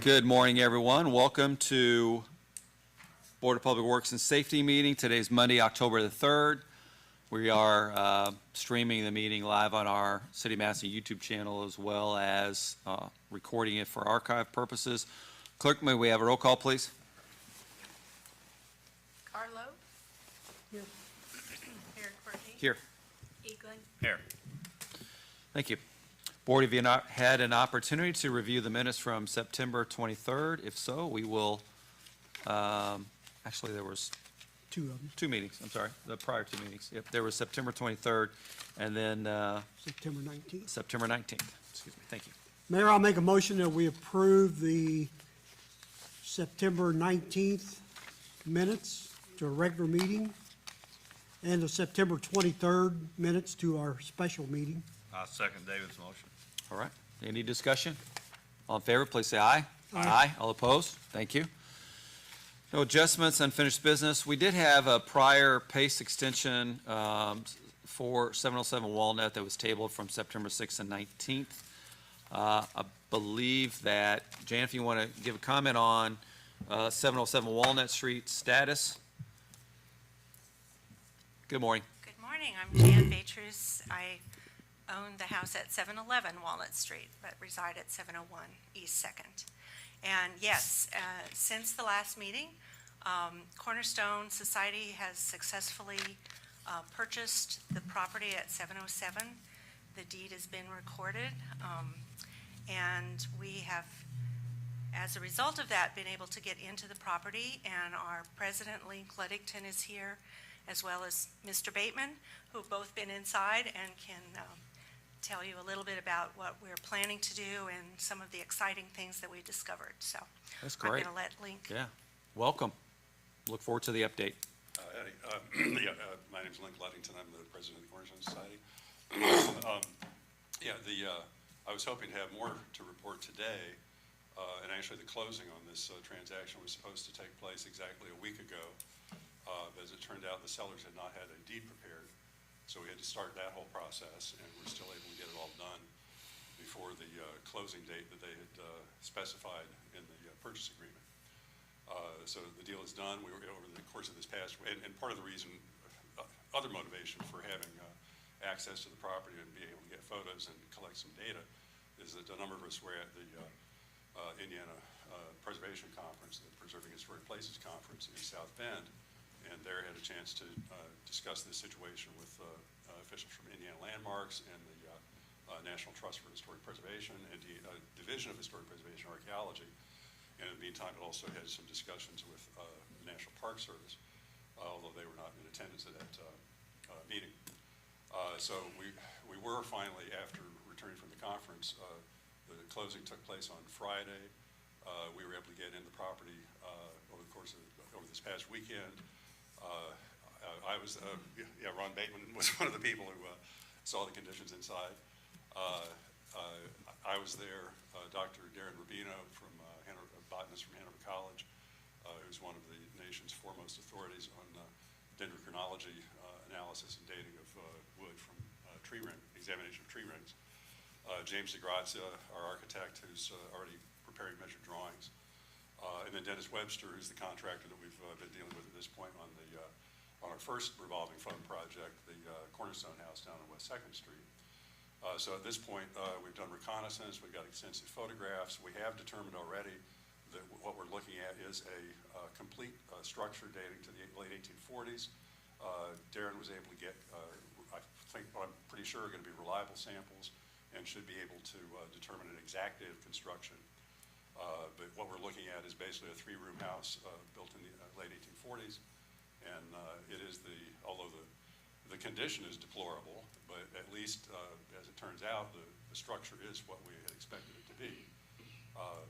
Good morning, everyone. Welcome to Board of Public Works and Safety meeting. Today's Monday, October the 3rd. We are streaming the meeting live on our City of Madison YouTube channel, as well as recording it for archive purposes. Clerk, may we have a roll call, please? Carlo? Here. Eric Courtney? Here. Eaglin? Here. Thank you. Board, have you not had an opportunity to review the minutes from September 23rd? If so, we will, actually there was Two of them, two meetings, I'm sorry, the prior two meetings. Yep, there was September 23rd and then September 19th. September 19th. Excuse me, thank you. Mayor, I'll make a motion that we approve the September 19th minutes to a regular meeting and the September 23rd minutes to our special meeting. I'll second David's motion. All right, any discussion? All in favor, please say aye. Aye. All opposed? Thank you. No adjustments, unfinished business. We did have a prior PACE extension for 707 Walnut that was tabled from September 6th and 19th. I believe that, Jan, if you want to give a comment on 707 Walnut Street status. Good morning. Good morning. I'm Jan Beatrice. I own the house at 711 Walnut Street, but reside at 701 East 2nd. And yes, since the last meeting, Cornerstone Society has successfully purchased the property at 707. The deed has been recorded, and we have, as a result of that, been able to get into the property, and our president, Link Ludington, is here, as well as Mr. Bateman, who have both been inside and can tell you a little bit about what we're planning to do and some of the exciting things that we discovered. So That's great. I'm going to let Link. Yeah, welcome. Look forward to the update. My name's Link Ludington. I'm the president of the Cornerstone Society. I was hoping to have more to report today, and actually the closing on this transaction was supposed to take place exactly a week ago, but as it turned out, the sellers had not had a deed prepared, so we had to start that whole process, and we're still able to get it all done before the closing date that they had specified in the purchase agreement. So the deal is done. We were over the course of this past, and part of the reason, other motivation for having access to the property and be able to get photos and collect some data is that a number of us were at the Indiana Preservation Conference, the Preserving Historic Places Conference in South Bend, and there had a chance to discuss this situation with officials from Indiana Landmarks and the National Trust for Historic Preservation and the Division of Historic Preservation and Archaeology. And in the meantime, it also had some discussions with the National Park Service, although they were not in attendance at that meeting. So we were finally, after returning from the conference, the closing took place on Friday. We were able to get in the property over the course of over this past weekend. Ron Bateman was one of the people who saw the conditions inside. I was there. Dr. Darren Rubino, from botanist from Hanover College, who's one of the nation's foremost authorities on dendrochronology analysis and dating of wood from examination of tree rings. James DeGrazia, our architect, who's already preparing measured drawings. And then Dennis Webster, who's the contractor that we've been dealing with at this point on our first revolving fund project, the Cornerstone House down on West 2nd Street. So at this point, we've done reconnaissance, we've got extensive photographs. We have determined already that what we're looking at is a complete structure dating to the late 1840s. Darren was able to get, I'm pretty sure, are going to be reliable samples and should be able to determine an exact date of construction. But what we're looking at is basically a 3-room house built in the late 1840s. And it is although the condition is deplorable, but at least, as it turns out, the structure is what we had expected it to be.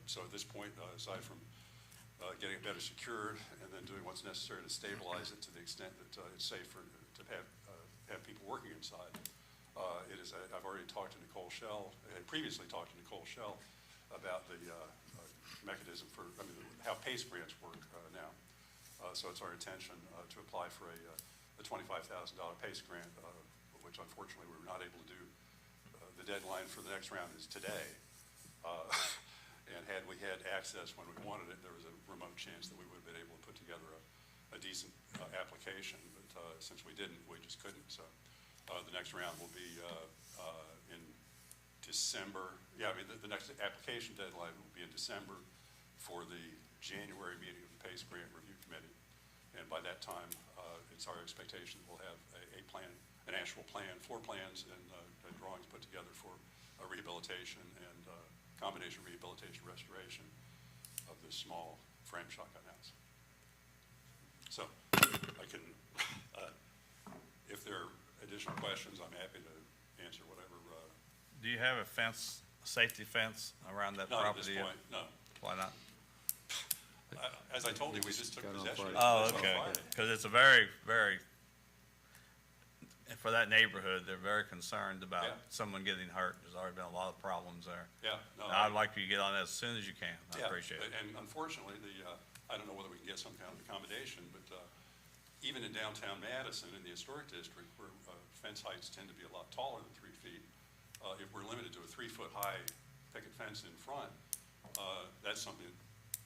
So at this point, aside from getting it better secured and then doing what's necessary to stabilize it to the extent that it's safe to have people working inside, I've already talked to Nicole Schell, I had previously talked to Nicole Schell about the mechanism for, how PACE grants work now. So it's our intention to apply for a $25,000 PACE grant, which unfortunately we were not able to do. The deadline for the next round is today. And had we had access when we wanted it, there was a remote chance that we would have been able to put together a decent application, but since we didn't, we just couldn't. So the next round will be in December. Yeah, I mean, the next application deadline will be in December for the January meeting of the PACE Grant Review Committee. And by that time, it's our expectation that we'll have a plan, an actual plan, floor plans and drawings put together for a rehabilitation and combination rehabilitation restoration of this small frame shotgun house. So I can, if there are additional questions, I'm happy to answer whatever. Do you have a fence, a safety fence around that Not at property? this point, no. Why not? As I told you, we just took got on possession. Friday. Oh, It's on okay, Friday. because it's a very, very, for that neighborhood, they're very concerned about Yeah. someone getting hurt. There's already been a lot of problems there. Yeah, no. And I'd like you to get on that as soon as you can. I Yeah, appreciate it. And unfortunately, I don't know whether we can get some kind of accommodation, but even in downtown Madison, in the historic district, where fence heights tend to be a lot taller than 3 feet, if we're limited to a 3-foot-high picket fence in front, that's something,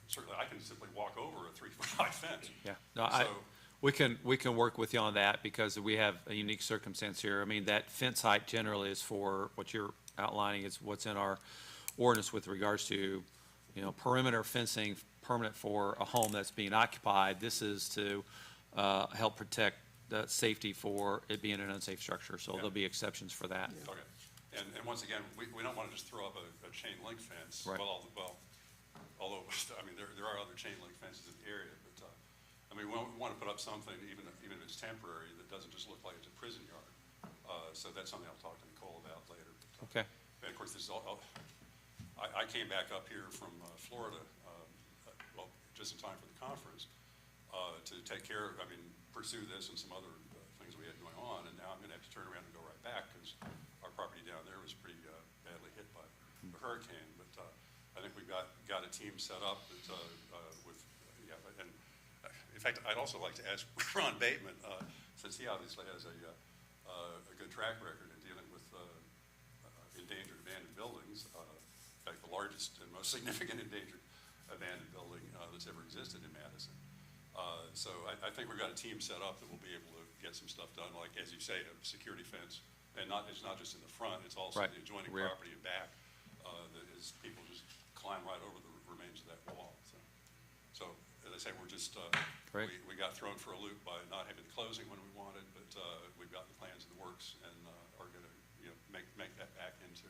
certainly, I can simply walk over a 3-foot-high fence. Yeah, no, So- we can work with you on that because we have a unique circumstance here. I mean, that fence height generally is for what you're outlining is what's in our ordinance with regards to, perimeter fencing permanent for a home that's being occupied. This is to, help protect the safety for it being an unsafe structure, so there'll be exceptions for that. Okay. And once again, we don't want to just throw up a chain link fence. Right. Well, although, I mean, there are other chain link fences in the area, but, I mean, we want to put up something, even if it's temporary, that doesn't just look like it's a prison yard. So that's something I'll talk to Nicole about later. Okay, And of course, this is I came back up here from Florida, well, just in time for the conference, to take care of, pursue this and some other things we had going on, and now I'm gonna have to turn around and go right back, because our property down there was pretty badly hit by the hurricane, but I think we've got a team set up that, with, yeah, and in fact, I'd also like to ask Ron Bateman, since he obviously has a good track record in dealing with endangered abandoned buildings, in fact, the largest and most significant endangered abandoned building that's ever existed in Madison. So I think we've got a team set up that will be able to get some stuff done, like, as you say, a security fence. And it's not just in the front, it's also Right. the adjoining Rear. property and back, that is, people just climb right over the remains of that wall. So as I say, we're just, Great. we got thrown for a loop by not having the closing when we wanted, but we've got the plans in the works and are gonna, make that back into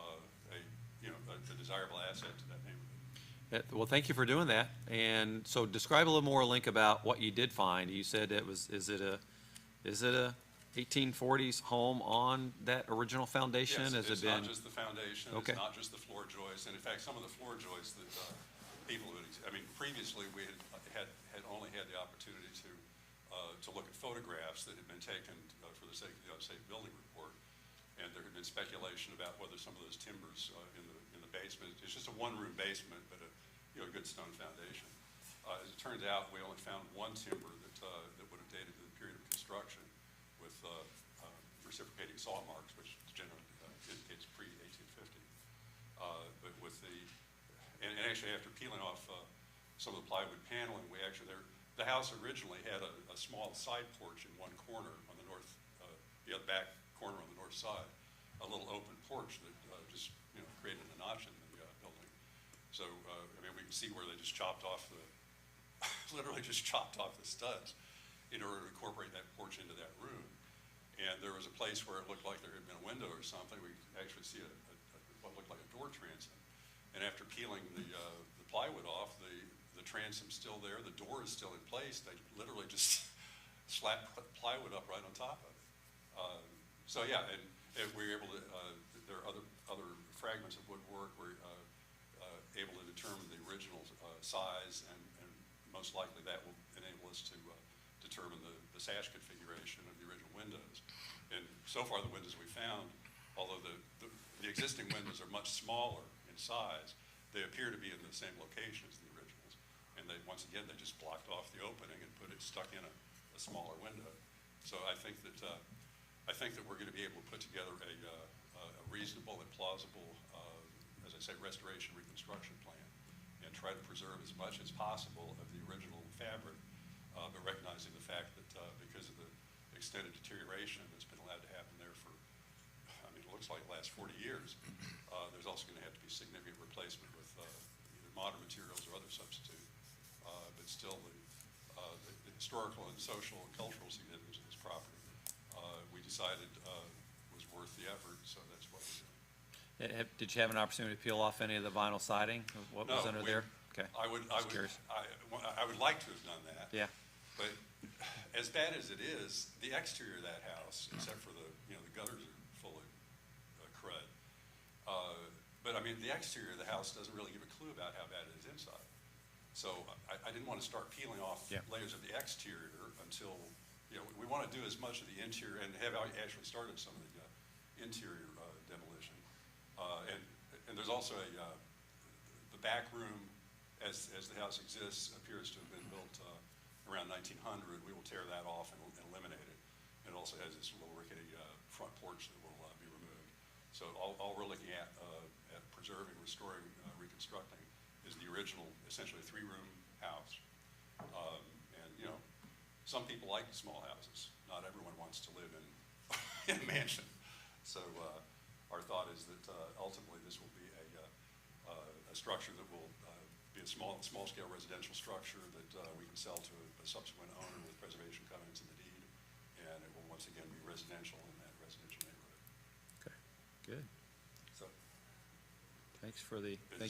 a desirable asset to that neighborhood. well, thank you for doing that. And so describe a little more, Link, about what you did find. You said is it a 1840s home on that original foundation? Yes, Has it's it not been? just the foundation, Okay. it's not just the floor joists, and in fact, some of the floor joists that people would, previously, we had only had the opportunity to look at photographs that had been taken for the sake of the Unsafe Building Report, and there had been speculation about whether some of those timbers in the basement, it's just a one-room basement, but a good stone foundation. As it turns out, we only found one timber that would have dated to the period of construction with reciprocating saw marks, which generally indicates pre-1850. But with and actually after peeling off some of the plywood paneling, the house originally had a small side porch in one corner on the north, the back corner on the north side, a little open porch that just created a notch in the building. So we can see where they just chopped off literally just chopped off the studs in order to incorporate that porch into that room. And there was a place where it looked like there had been a window or something. We could actually see what looked like a door transom. And after peeling the plywood off, the transom's still there, the door is still in place. They literally just slapped plywood up right on top of it. So yeah, and we were able to, there are other fragments of woodwork. We're able to determine the original size, and most likely that will enable us to determine the sash configuration of the original windows. And so far, the windows we found, although the existing windows are much smaller in size, they appear to be in the same location as the originals. And once again, they just blocked off the opening and stuck in a smaller window. So I think that we're going to be able to put together a reasonable and plausible, as I say, restoration reconstruction plan, and preserve as much as possible of the original fabric, but recognizing the fact that because of the extended deterioration that's been allowed to happen there for, I mean, it looks like the last 40 years, there's also going to have to be significant replacement with either modern materials or other substitute. But still, the historical and social and cultural significance of this property, we decided was worth the effort, so that's what we're doing. Did you have an opportunity to peel off any of the vinyl siding? What was No, under we- there? Okay. I would curious. like to have done that. Yeah. But as bad as it is, the exterior of that house, except for the gutters are full of crud. But I mean, the exterior of the house doesn't really give a clue about how bad it is inside. So I didn't want to start peeling off Yeah. layers of the exterior until, we want to do as much of the interior and have actually started some of the interior demolition. And there's also the back room, as the house exists, appears to have been built around 1900. We will tear that off and eliminate it. It also has this little rickety front porch that will be removed. So all we're looking at preserving, restoring, reconstructing is the original, essentially a 3-room house. And some people like small houses. Not everyone wants to live in a mansion. So our thought is that ultimately this will be a structure that will be a small-scale residential structure that we can sell to a subsequent owner with preservation covenants in the deed, and it will once again be residential in that residential neighborhood. Okay, good. So, Thank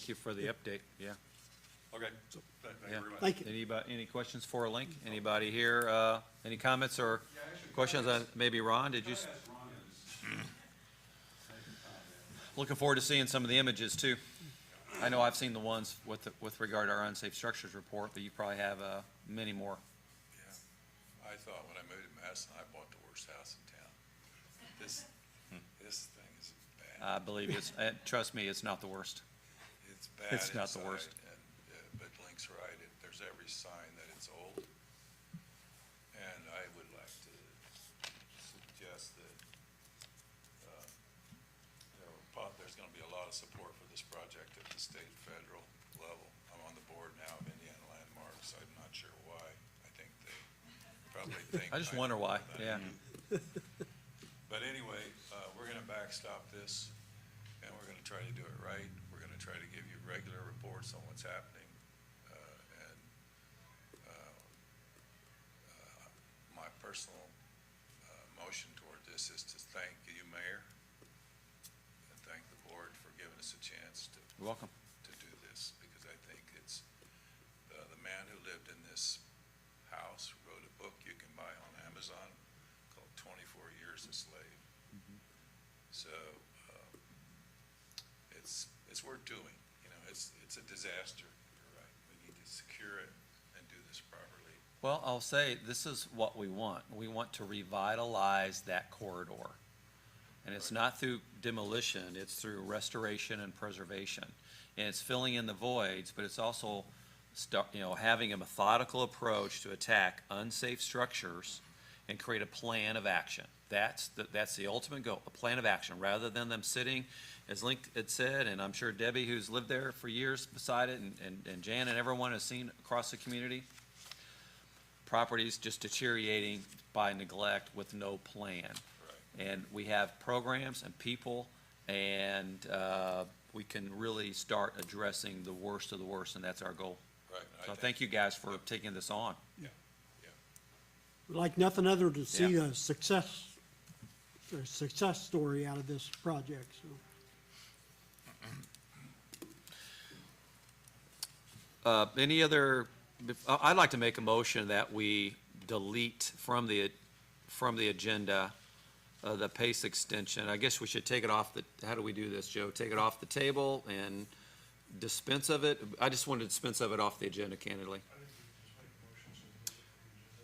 you for the update, yeah. okay, thank you Yeah. very much. Thank you. Any questions for Link? Anybody here, any comments or questions on, maybe Ron, did you? Looking forward to seeing some of the images too. I know I've seen the ones with regard to our unsafe structures report, but you probably have, many more. Yeah, I thought when I moved to Madison, I bought the worst house in town. This thing is bad. I believe trust me, it's not the worst. It's bad It's not the inside, worst. but Link's right, there's every sign that it's old. And I would like to suggest that, there's gonna be a lot of support for this project at the state, federal level. I'm on the board now of Indiana Landmarks. I'm not sure why. I think they probably think. I just wonder why, know. yeah. But anyway, we're gonna backstop this, and we're gonna try to do it right. We're gonna try to give you regular reports on what's happening. My personal motion toward this is to thank you, Mayor, and thank the board for giving us a chance You're welcome. to do this, because I think it's, the man who lived in this house wrote a book you can buy on Amazon called 24 Years a Slave. So, it's worth doing, it's a disaster, you're right. We need to secure it and do this properly. Well, I'll say, this is what we want. We want to revitalize that corridor. And it's not through demolition, it's through restoration and preservation. And it's filling in the voids, but it's also having a methodical approach to attack unsafe structures and create a plan of action. That's the ultimate goal, a plan of action, rather than them sitting, as Link had said, and I'm sure Debbie, who's lived there for years beside it, and Jan and everyone has seen across the community, properties just deteriorating by neglect with no plan. Right. And we have programs and people, and we can really start addressing the worst of the worst, and that's our goal. Right. So thank you guys for taking this on. Yeah. We'd like nothing other to see Yeah. a success story out of this project, so. Any other, I'd like to make a motion that we delete from the agenda the PACE extension. I guess we should take it off how do we do this, Joe? Take it off the table and dispense of it? I just wanted to dispense of it off the agenda, candidly.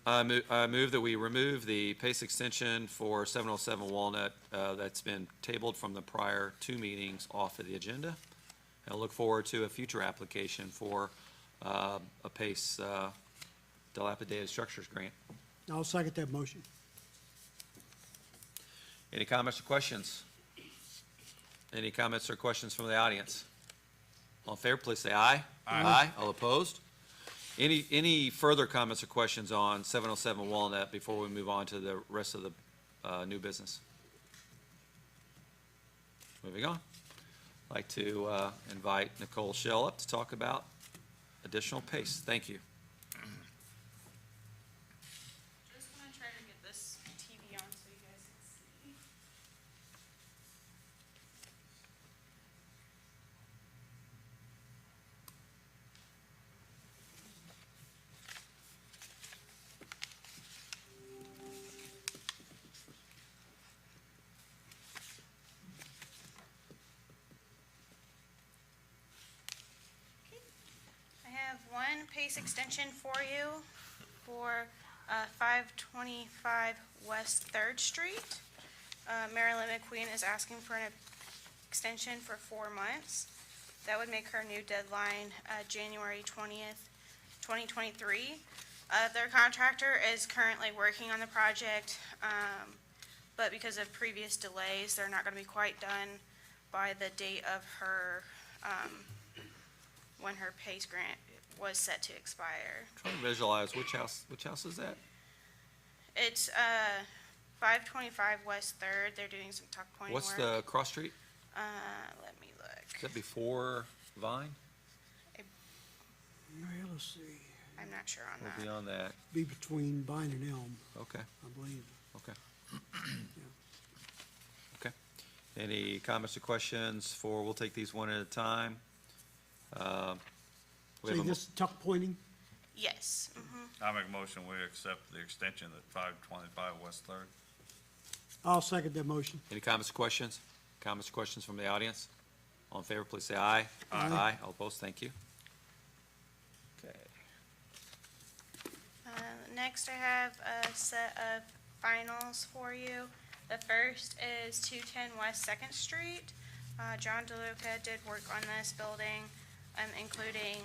I move that we remove the PACE extension for 707 Walnut that's been tabled from the prior 2 meetings off of the agenda. I look forward to a future application for a PACE dilapidated structures grant. I'll second that motion. Any comments or questions? Any comments or questions from the audience? All in favor, please say aye. Aye. All opposed? Any further comments or questions on 707 Walnut before we move on to the rest of the new business? Moving on. I'd like to invite Nicole Shell up to talk about additional pace. Thank you. Just gonna try to get this TV on so you guys can see. I have one pace extension for you for 525 West Third Street. Marilyn McQueen is asking for an extension for 4 months. That would make her new deadline January 20th, 2023. Their contractor is currently working on the project, but because of previous delays, they're not going to be quite done by the date of her, when her PACE grant was set to expire. Trying to visualize which house is that? It's 525 West Third. They're doing some tuck pointing work. What's the cross street? Let me look. Is that before Vine? Well, let's see, I'm not sure on Or that. beyond that? be between Vine and Elm, Okay, I believe. okay. Okay. Any comments or questions we'll take these one at a time. We have See a mo- this tuck pointing? Yes. I make a motion, we accept the extension at 525 West Third. I'll second that motion. Any comments or questions? Comments or questions from the audience? All in favor, please say aye. Aye. All opposed, thank you. Okay. Next, I have a set of finals for you. The first is 210 West Second Street. John DeLuca did work on this building, including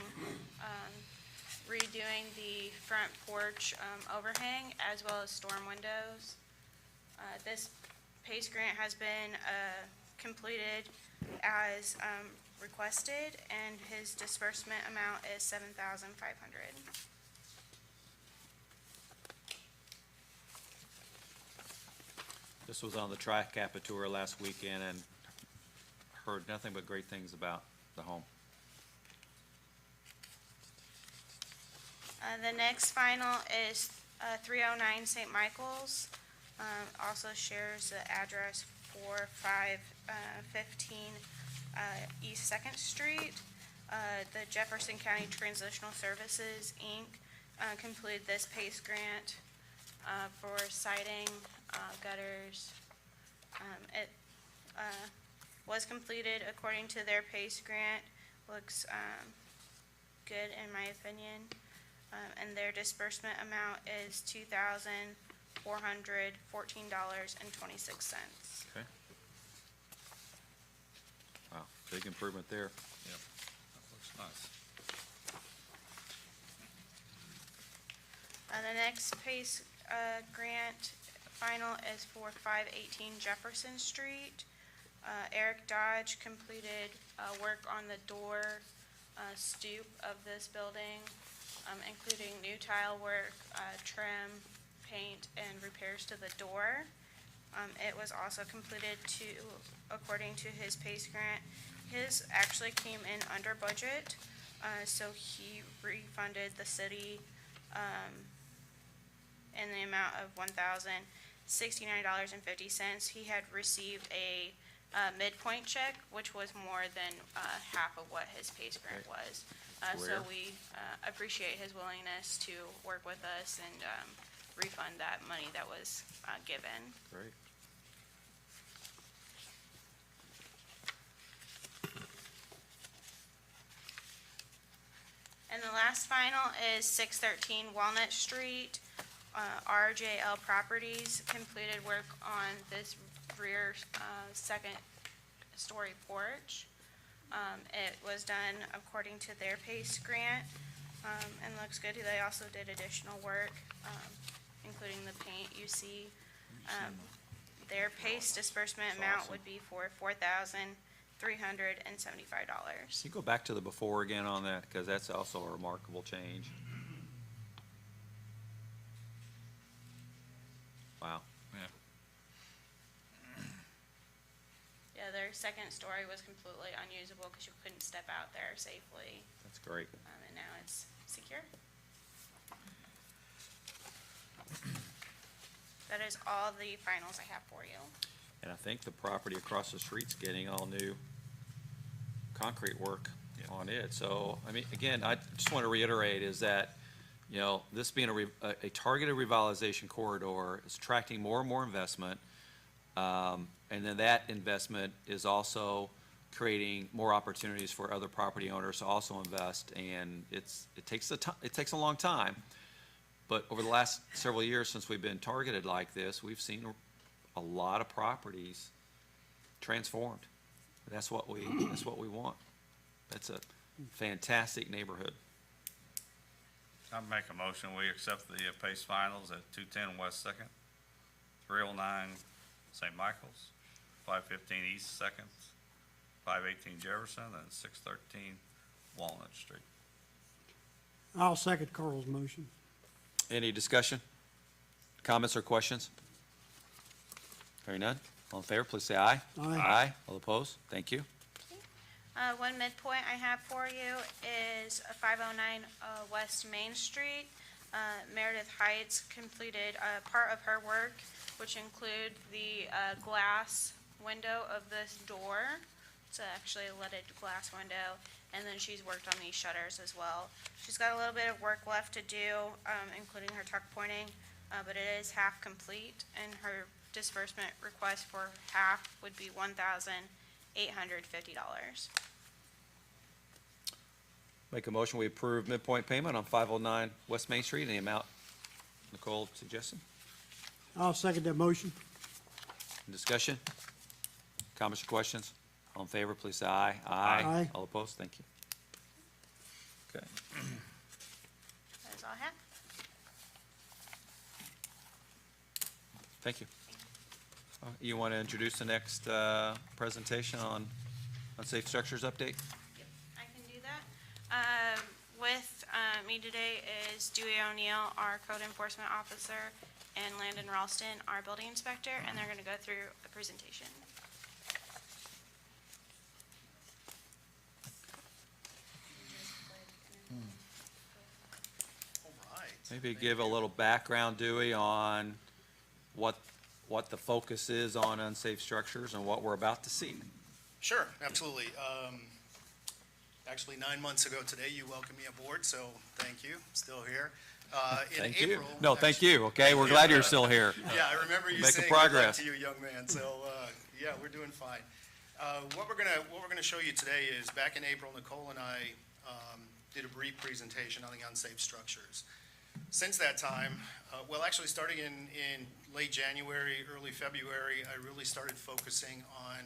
redoing the front porch overhang as well as storm windows. This PACE grant has been completed as requested, and his disbursement amount is $7,500. This was on the Tri-Kappa tour last weekend and heard nothing but great things about the home. The next final is 309 St. Michael's. Also shares the address for 515 East Second Street. The Jefferson County Transitional Services, Inc. Completed this PACE grant for siding, gutters. It was completed according to their PACE grant. Looks good in my opinion. And their disbursement amount is $2,414.26. Okay. Wow, big improvement there. Yep, that looks nice. The next PACE grant final is for 518 Jefferson Street. Eric Dodge completed work on the door stoop of this building, including new tile work, trim, paint, and repairs to the door. It was also completed according to his PACE grant. His actually came in under budget, so he refunded the city in the amount of $1,069.50. He had received a Midpoint check, which was more than half of what his PACE grant was. So Rare. we appreciate his willingness to work with us and refund that money that was given. Great. And the last final is 613 Walnut Street. RJL Properties completed work on this rear second story porch. It was done according to their PACE grant and looks good. They also did additional work, including the paint you see. Their PACE disbursement amount would be for $4,059.50. $375. Can you go back to the before again on that, because that's also a remarkable change. Wow. Yeah, their second story was completely unusable because you couldn't step out there safely, That's great. and now it's secure. That is all the finals I have for you. And I think the property across the street's getting all new concrete work on it. So, I mean, again, I just want to reiterate is that, you know, this being a targeted revitalization corridor is attracting more and more investment. And then that investment is also creating more opportunities for other property owners to also invest. And it takes a long time. But over the last several years since we've been targeted like this, we've seen a lot of properties transformed. That's what we want. That's a fantastic neighborhood. I make a motion, we accept the PACE finals at 210 West Second, 309 St. Michael's, 515 East Second, 518 Jefferson, and 613 Walnut Street. I'll second Carl's motion. Any discussion? Comments or questions? Hearing none. All in favor, please say aye. Aye. Aye. All opposed? Thank you. One midpoint I have for you is 509 West Main Street. Meredith Heights completed part of her work, which include the glass window of this door. It's actually a leaded glass window, and then she's worked on these shutters as well. She's got a little bit of work left to do, including her tuck pointing, but it is half complete, and her disbursement request for half would be $1,850. Make a motion, we approve midpoint payment on 509 West Main Street in the amount Nicole suggested. I'll second that motion. Discussion? Comments or questions? All in favor, please say aye. Aye. All opposed? Thank you. Okay. That is all I have. Thank you. You want to introduce the next presentation on unsafe structures update? Yep, I can do that. With me today is Dewey O'Neill, our code enforcement officer, and Landon Ralston, our building inspector, and they're going to go through a presentation. Maybe give a little background, Dewey, on what the focus is on unsafe structures and what we're about to see. Sure, absolutely. Actually, 9 months ago today, you welcomed me aboard, so thank you, still here. In Thank you. April, No, thank actually- you, okay? We're glad you're still here. Yeah, I remember you Making saying good luck progress. to you, young man, so, yeah, we're doing fine. What we're gonna show you today is, back in April, Nicole and I did a brief presentation on the unsafe structures. Since that time, well, actually, starting in late January, early February, I really started focusing on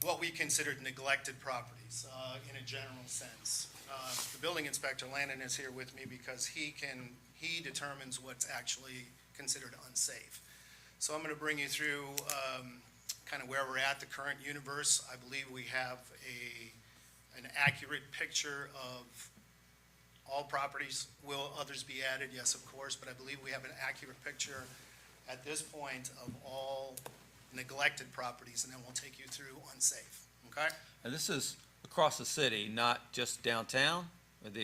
what we considered neglected properties, in a general sense. The building inspector, Landon, is here with me because he determines what's actually considered unsafe. So I'm gonna bring you through, kind of where we're at, the current universe. I believe we have an accurate picture of all properties. Will others be added? Yes, of course, but I believe we have an accurate picture at this point of all neglected properties, and then we'll take you through unsafe, okay? And this is across the city, not just downtown?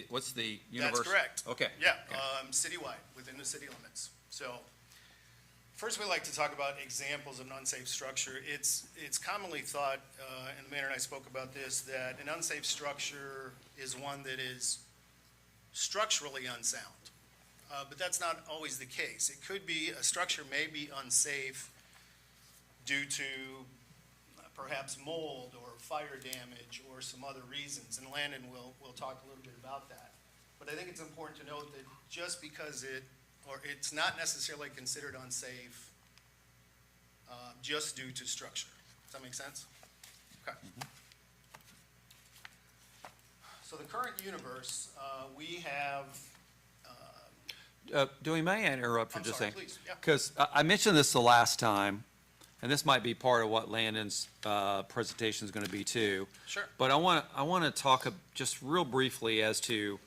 What's the universe? That's correct. Okay. Yeah, Okay. citywide, within the city limits. So, first we like to talk about examples of an unsafe structure. It's commonly thought, and the mayor and I spoke about this, that an unsafe structure is one that is structurally unsound. But that's not always the case. It could be, a structure may be unsafe due to perhaps mold or fire damage or some other reasons, and Landon will talk a little bit about that. But I think it's important to note that just because it's not necessarily considered unsafe just due to structure. Does that make sense? Okay. So the current universe, we have, Dewey, may I interrupt for I'm just a sorry, second? please, yeah. Because I mentioned this the last time, and this might be part of what Landon's presentation is going to be too. Sure. But I want to talk just real briefly as to,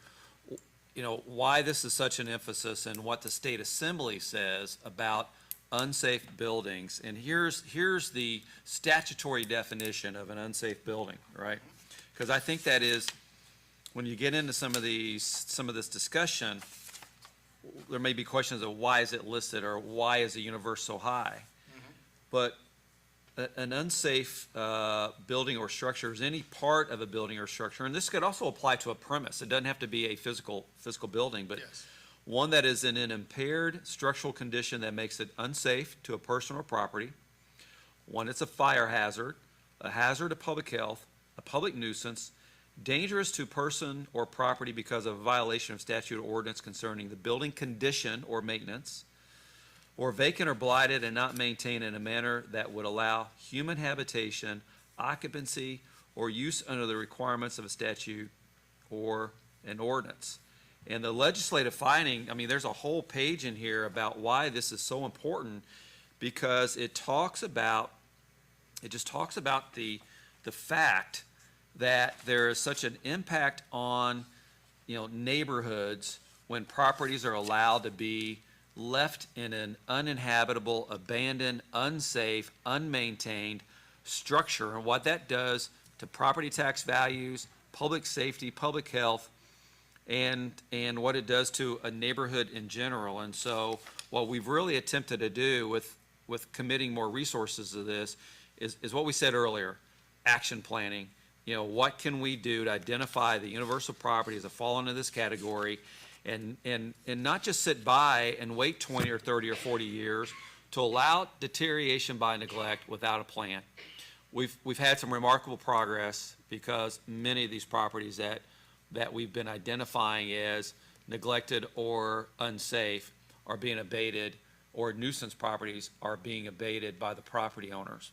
why this is such an emphasis and what the state assembly says about unsafe buildings. And here's the statutory definition of an unsafe building, right? Because I think that is, when you get into some of this discussion, there may be questions of why is it listed or why is the universe so high? But an unsafe building or structure is any part of a building or structure, and this could also apply to a premise. It doesn't have to be a physical building, but Yes. one that is in an impaired structural condition that makes it unsafe to a person or property, one that's a fire hazard, a hazard to public health, a public nuisance, dangerous to person or property because of a violation of statute or ordinance concerning the building condition or maintenance, or vacant or blighted and not maintained in a manner that would allow human habitation, occupancy, or use under the requirements of a statute or an ordinance. And the legislative finding, there's a whole page in here about why this is so important, because it just talks about the fact that there is such an impact on, neighborhoods when properties are allowed to be left in an uninhabitable, abandoned, unsafe, unmaintained structure, and what that does to property tax values, public safety, public health, and what it does to a neighborhood in general. And so what we've really attempted to do with committing more resources to this is what we said earlier, action planning. What can we do to identify the universal properties that fall into this category, and not just sit by and wait 20 or 30 or 40 years to allow deterioration by neglect without a plan. We've had some remarkable progress, because many of these properties that we've been identifying as neglected or unsafe are being abated, or nuisance properties are being abated by the property owners.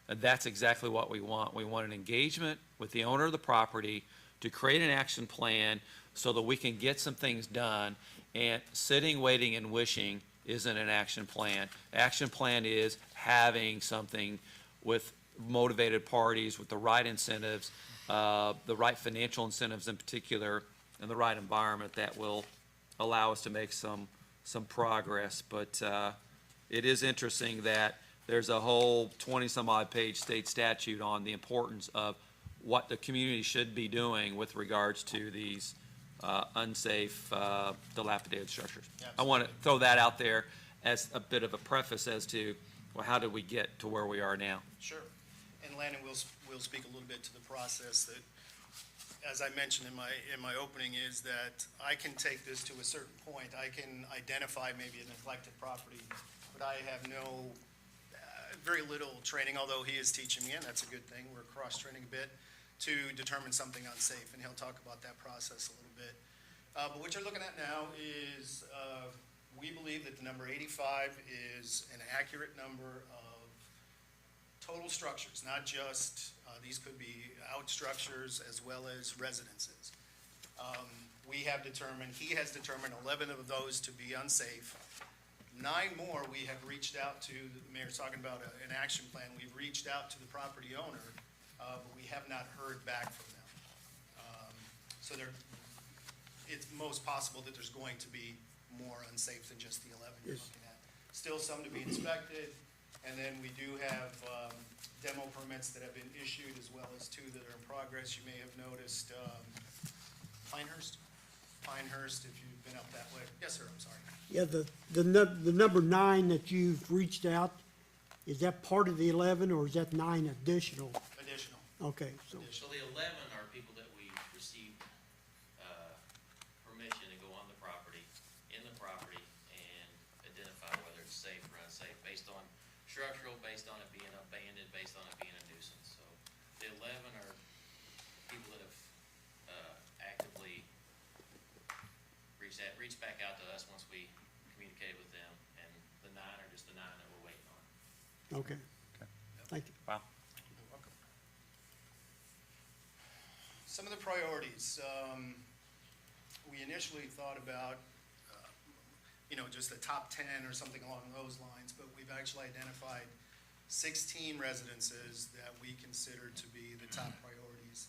And that's exactly what we want. We want an engagement with the owner of the property to create an action plan so that we can get some things done. And sitting, waiting, and wishing isn't an action plan. Action plan is having something with motivated parties, with the right incentives, the right financial incentives in particular, and the right environment that will allow us to make some progress. But it is interesting that there's a whole 20-some-odd page state statute on the importance of what the community should be doing with regards to these unsafe, dilapidated structures. I want to throw that out there as a bit of a preface as to, well, how did we get to where we are now? Sure. And Landon will speak a little bit to the process that, as I mentioned in my opening, is that I can take this to a certain point. I can identify maybe a neglected property, but I have very little training, although he is teaching me, and that's a good thing. We're cross-training a bit to determine something unsafe, and he'll talk about that process a little bit. But what you're looking at now is, we believe that the number 85 is an accurate number of total structures, not just, these could be out structures as well as residences. He has determined 11 of those to be unsafe. 9 more, we have reached out to, the mayor's talking about an action plan. We've reached out to the property owner, but we have not heard back from them. So it's most possible that there's going to be more unsafe than just the 11 you're looking at. Still some to be inspected, and then we do have demo permits that have been issued, as well as 2 that are in progress. You may have noticed Pinehurst, if you've been up that way. Yes, sir, I'm sorry. Yeah, the number 9 that you've reached out, is that part of the 11, or is that 9 additional? Additional. Okay, so, So the 11 are people that we received permission to go on the property, and identify whether it's safe or unsafe, based on structural, based on it being abandoned, based on it being a nuisance. So the 11 are people that have actively reached back out to us once we communicated with them, and the 9 are just the 9 that we're waiting on. okay. Thank you. Wow. You're welcome. Some of the priorities, we initially thought about, just the top 10 or something along those lines, but we've actually identified 16 residences that we consider to be the top priorities.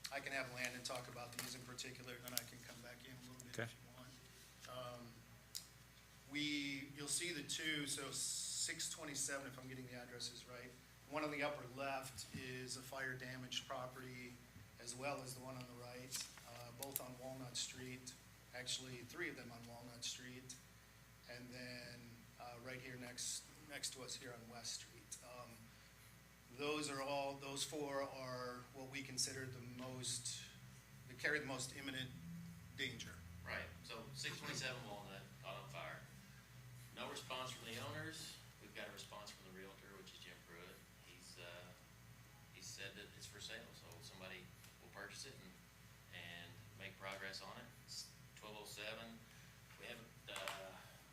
I can have Landon talk about these in particular, then I can come back in a little bit Okay. if you want. You'll see the two, so 627, if I'm getting the addresses right. One on the upper left is a fire damaged property, as well as the one on the right, both on Walnut Street, actually 3 of them on Walnut Street, and then right here next to us here on West Street. Those 4 are what we consider that carry the most imminent danger. Right, so 627 Walnut caught on fire. No response from the owners. We've got a response from the realtor, which is Jim Pruitt. He said that it's for sale, so somebody will purchase it and make progress on it. It's 1207. We haven't,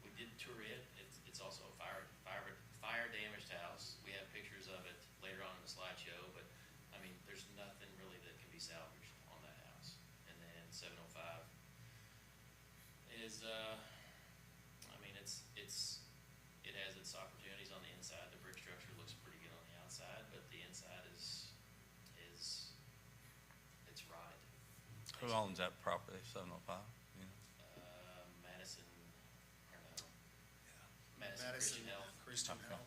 we did tour it. It's also a fire damaged house. We have pictures of it later on in the slideshow, but I mean, there's nothing really that can be salvaged on that house. And then 705 is, I mean, it has its opportunities on the inside. The brick structure looks pretty good on the outside, but the inside is it's rotted. Who owns that property, 705? Madison, or no? Madison Madison Christian Health. Christian Okay. Health.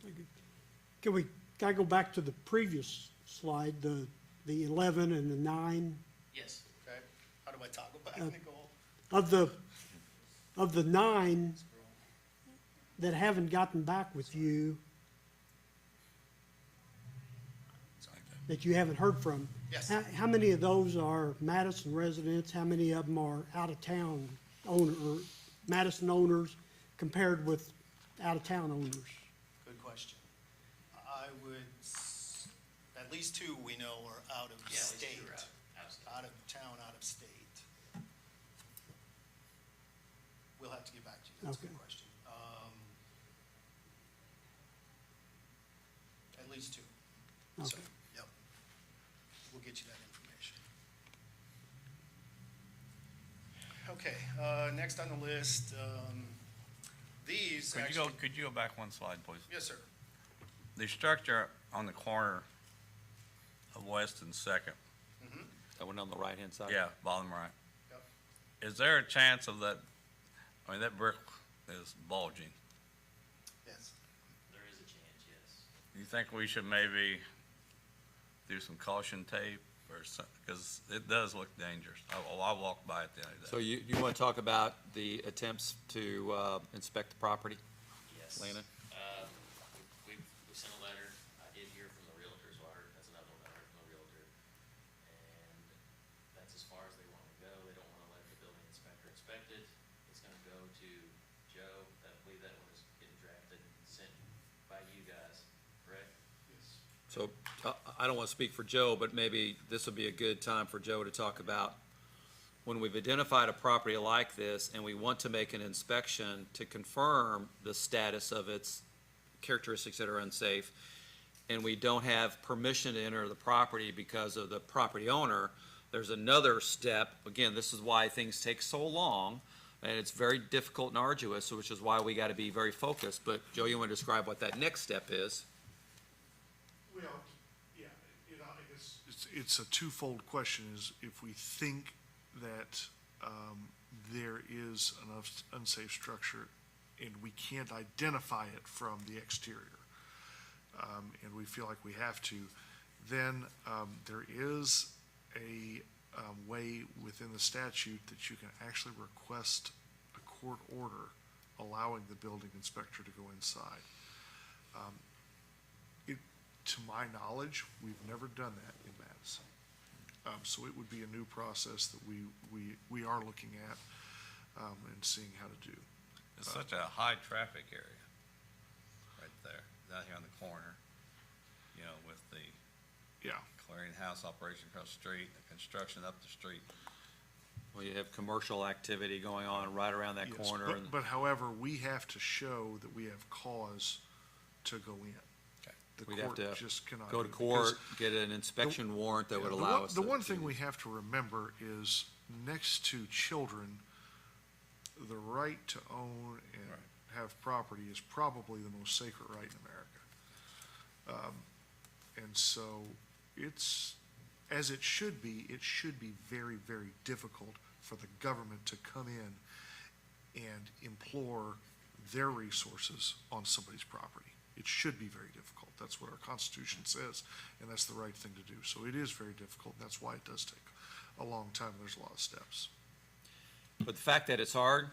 It is. Can I go back to the previous slide, the 11 and the 9? Yes, Okay, how do I toggle back, Uh, Nicole? Of the 9 that haven't gotten back with you, that you haven't heard from. Yes. How many of those are Madison residents? How many of them are out-of-town or Madison owners compared with out-of-town owners? Good question. At least 2 we know are out of yeah, at least state. two are out of state. Out of town, out of state. We'll have to get back to you, that's a good Okay. question. At least 2. So, Okay. yep. We'll get you that information. Okay, next on the list, these actually. Could you go back one slide, please? Yes, sir. The structure on the corner of West and Second, That one on the right-hand side? yeah, bottom right. Yep. Is there a chance of that, I mean, that brick is bulging. Yes. There is a chance, yes. You think we should maybe do some caution tape or something, because it does look dangerous. I walked by it the other day. So you want to talk about the attempts to inspect the property? Yes. Lana? We sent a letter. I did hear from the realtor, so that's another one I heard from the realtor. And that's as far as they want to go. They don't want to let the building inspector inspect it. It's going to go to Joe. I believe that one is getting drafted and sent by you guys, correct? So I don't want to speak for Joe, but maybe this would be a good time for Joe to talk about when we've identified a property like this and we want to make an inspection to confirm the status of its characteristics that are unsafe, and we don't have permission to enter the property because of the property owner, there's another step. Again, this is why things take so long, and it's very difficult and arduous, which is why we got to be very focused. But Joe, you want to describe what that next step is? Well, yeah, I guess it's a twofold question, is if we think that there is an unsafe structure and we can't identify it from the exterior, and we feel like we have to, then there is a way within the statute that you can actually request a court order allowing the building inspector to go inside. To my knowledge, we've never done that in Madison. So it would be a new process that we are looking at and seeing how to do. It's such a high traffic area right there, down here on the corner, you know, with the Yeah, clearinghouse operation across the street, the construction up the street. Well, you have commercial activity going on right around that yes, corner. and- but however, we have to show that we have cause to go in. Okay. The We'd have court to just cannot go to do it, court, because get an inspection warrant that would the allow one- us The to one do thing we this. have to remember is, next to children, the right to own and have property is probably the most sacred right in America. And so it's, as it should be very, very difficult for the government to come in and implore their resources on somebody's property. It should be very difficult. That's what our Constitution says, and that's the right thing to do. So it is very difficult. That's why it does take a long time. There's a lot of steps. But the fact that it's hard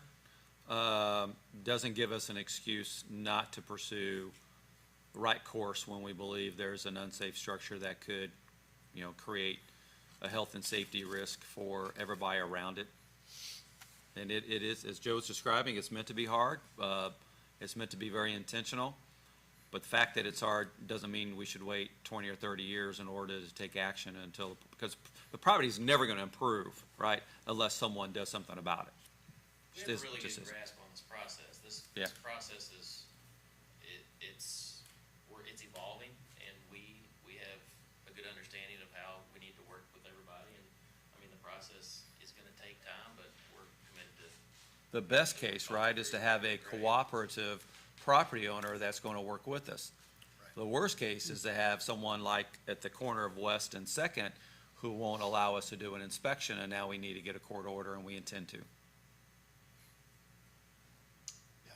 doesn't give us an excuse not to pursue the right course when we believe there's an unsafe structure that could, create a health and safety risk for everybody around it. And it is, as Joe's describing, it's meant to be hard. It's meant to be very intentional. But the fact that it's hard doesn't mean we should wait 20 or 30 years in order to take action because the property is never going to improve, right, unless someone does something about it. We have a really good grasp on this process. This process is, it's evolving, and we have a good understanding of how we need to work with everybody, and, the process is gonna take time, but we're committed to. The best case, right, is to have a cooperative property owner that's going to work with us. The worst case is to have someone like at the corner of West and Second who won't allow us to do an inspection, and now we need to get a court order, and we intend to. Yeah.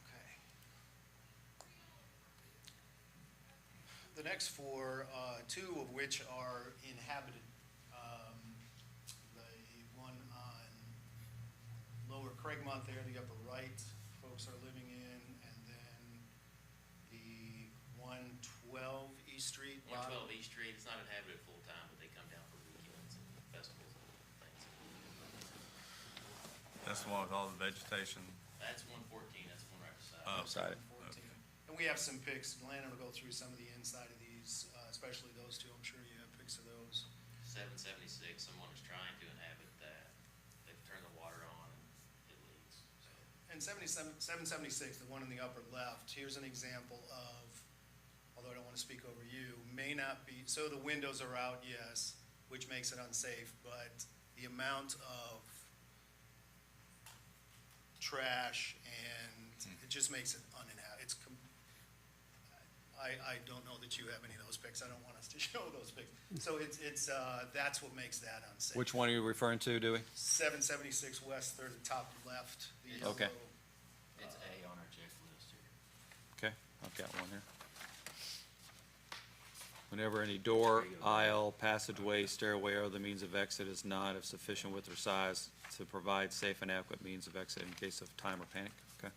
Okay. The next four, two of which are inhabited. The one on Lower Craigmont there, the upper right, folks are living in, and then the 112 East Street. 112 East Street, it's not inhabited full-time, but they come down for weekends and festivals and things. That's the one with all the vegetation. That's 114, that's the one right beside. Beside it. 14. And we have some pics. Landon will go through some of the inside of these, especially those two. I'm sure you have pics of those. 776, someone is trying to inhabit that. They've turned the water on and it leaks, so. And 776, the one in the upper left, here's an example of, although I don't want to speak over you, may not be, so the windows are out, yes, which makes it unsafe, but the amount of trash and it just makes it uninhabitable. I don't know that you have any of those pics. I don't want us to show those pics. So that's what makes that unsafe. Which one are you referring to, Dewey? 776 West, third, the top left. The Okay. yellow. It's A on our checklist here. Okay, I've got one here. Whenever any door, aisle, passageway, stairway, or other means of exit is not of sufficient width or size to provide safe and adequate means of exit in case of time or panic, okay?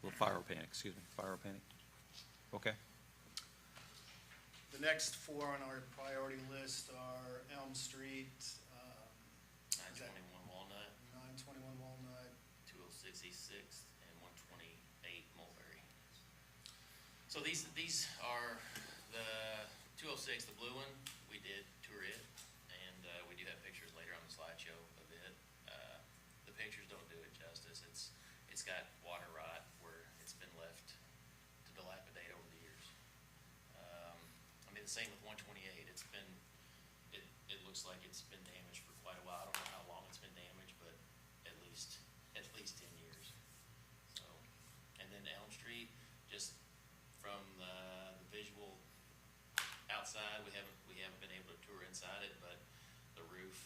Well, fire or panic, excuse me, fire or panic. Okay, The next four on our priority list are Elm Street, 921 Walnut, 921 Walnut. 206 East Sixth, and 128 Mulberry. So these are the 206, the blue one, we did tour it, and we do have pictures later on the slideshow of it. The pictures don't do it justice. It's got water rot where it's been left to dilapidate over the years. The same with 128. It looks like it's been damaged for quite a while. I don't know how long it's been damaged, but at least 10 years. So, and then Elm Street, just from the visual outside, we haven't been able to tour inside it, but the roof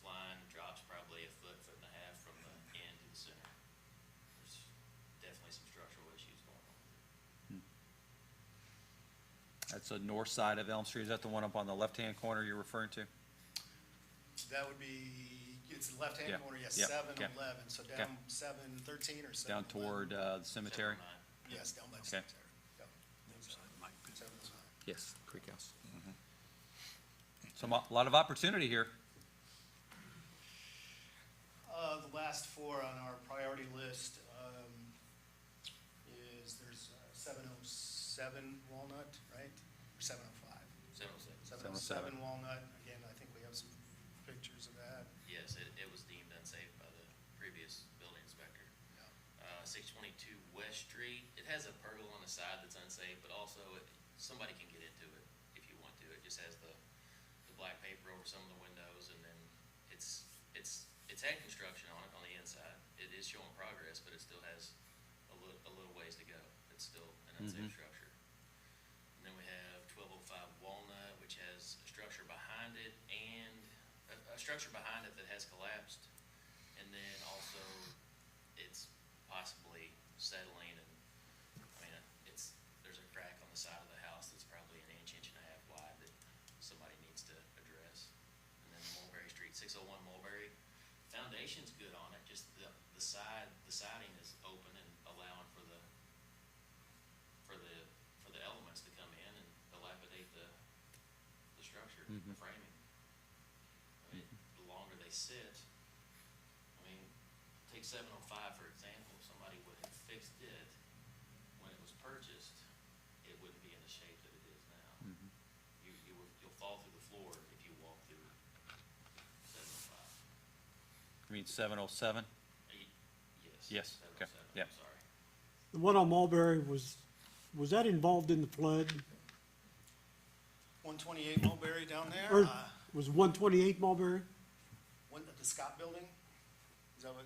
line drops probably a foot and a half from the end to the center. There's definitely some structural issues going on. that's the north side of Elm Street. Is that the one up on the left-hand corner you're referring to? That would be, it's the left-hand Yeah, corner, yes, yeah, 711, so okay. down 713 or 711. Down toward the cemetery? 709. Yes, down by the Okay. cemetery. Yep. 709. Yes, Creek House. So a lot of opportunity here. The last four on our priority list is, there's 707 Walnut, right? Or 705? 706. 707 Walnut, again, I think we have some pictures of that. Yes, it was deemed unsafe by the previous building inspector. 622 West Street, it has a pergola on the side that's unsafe, but also somebody can get into it if you want to. It just has the black paper over some of the windows, and then it's had construction on it on the inside. It is showing progress, but it still has a little ways to go. It's still an unsafe structure. And then we have 1205 Walnut, which has a structure behind it and a structure behind it that has collapsed. And then also it's possibly settling and, I mean, there's a crack on the side of the house that's probably an inch and a half wide that somebody needs to address. And then Mulberry Street, 601 Mulberry, foundation's good on it, just the siding is open and allowing for the elements to come in and dilapidate the structure, the framing. I mean, the longer they sit, I mean, take 705 for example, if somebody would have fixed it when it was purchased, it wouldn't be in the shape that it is now. You'll fall through the floor if you walk through 705. You mean 707? Yes. Yes, okay, 707, yeah. I'm sorry. The one on Mulberry was that involved in the flood? 128 Mulberry down there? Or was 128 Mulberry? The Scott Building?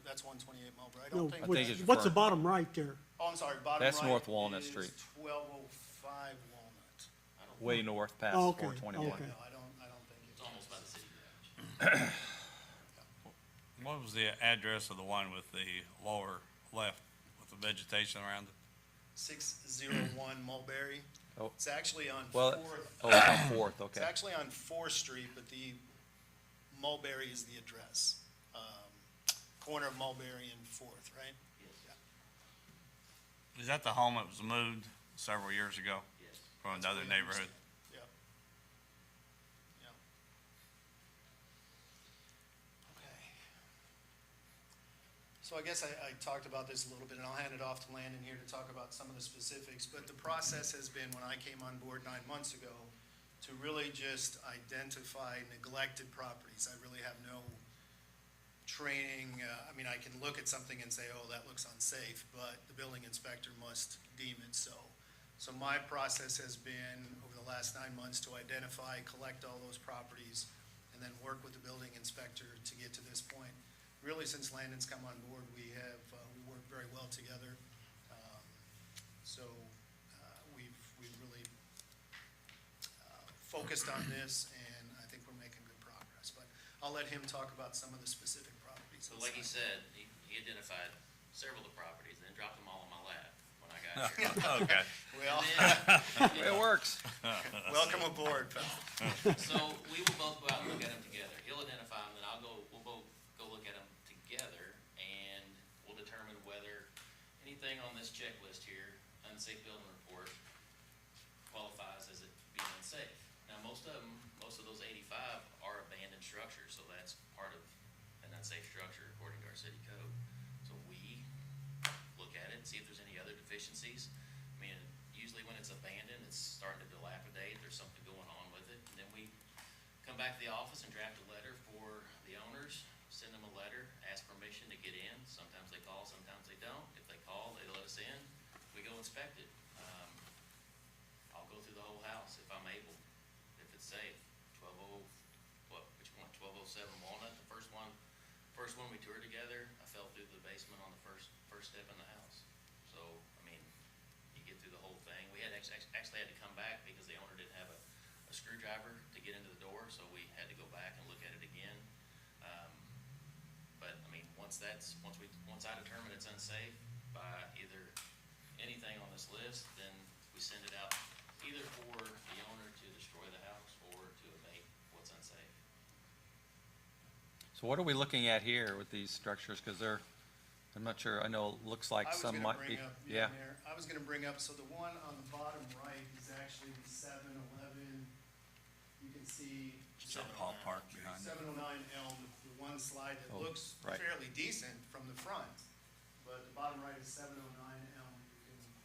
That's 128 Mulberry. I No, don't think. I think it's what's the for- bottom right there? Oh, I'm sorry, bottom That's right North Walnut is Street. 1205 Walnut. Way north past Oh, okay, 421. okay. No, I don't think It's it's. almost by the city garage. What was the address of the one with the lower left with the vegetation around it? 601 Mulberry. Oh. It's actually on Well, Fourth. oh, it's on Fourth, It's okay. actually on 4th Street, but the Mulberry is the address. Corner of Mulberry and 4th, right? Is that the home that was moved several years ago Yes. from That's another what I neighborhood? understand. Yep. Yep. Okay. So I guess I talked about this a little bit, and I'll hand it off to Landon here to talk about some of the specifics, but the process has been, when I came on board 9 months ago, to really just identify neglected properties. I really have no training, I mean, I can look at something and say, oh, that looks unsafe, but the building inspector must deem it so. So my process has been, over the last 9 months, to identify, collect all those properties, and then work with the building inspector to get to this point. Really, since Landon's come on board, we work very well together. We've really focused on this, and I think we're making good progress. But I'll let him talk about some of the specific properties. So like he said, he identified several of the properties and then dropped them all on my lap when I got here. Okay. Well, It works. welcome aboard, pal. So we will both go out and look at them together. He'll identify them, then we'll both go look at them together, and we'll determine whether anything on this checklist here, unsafe building report, qualifies as it being unsafe. Now, most of those 85 are abandoned structures, so that's part of an unsafe structure according to our city code. So we look at it, see if there's any other deficiencies. I mean, usually when it's abandoned, it's starting to dilapidate, there's something going on with it. And then we come back to the office and draft a letter for the owners, send them a letter, ask permission to get in. Sometimes they call, sometimes they don't. If they call, they let us in, we go inspect it. I'll go through the whole house if I'm able, if it's safe. 1207 Walnut, the first one we toured together, I fell through the basement on the first step in the house. So, I mean, you get through the whole thing. We had actually had to come back because the owner didn't have a screwdriver to get into the door, so we had to go back and look at it again. But, I mean, once I determine it's unsafe by either anything on this list, then we send it out either for the owner to destroy the house or to abate what's unsafe. So what are we looking at here with these structures? Because I'm not sure, I know it looks like some might be, yeah. I was gonna bring up, so the one on the bottom right is actually the 7-Eleven. You can see. Hall Park behind it. 709 Elm, the one slide that Oh, looks right. fairly decent from the front, but the bottom right is 709 Elm.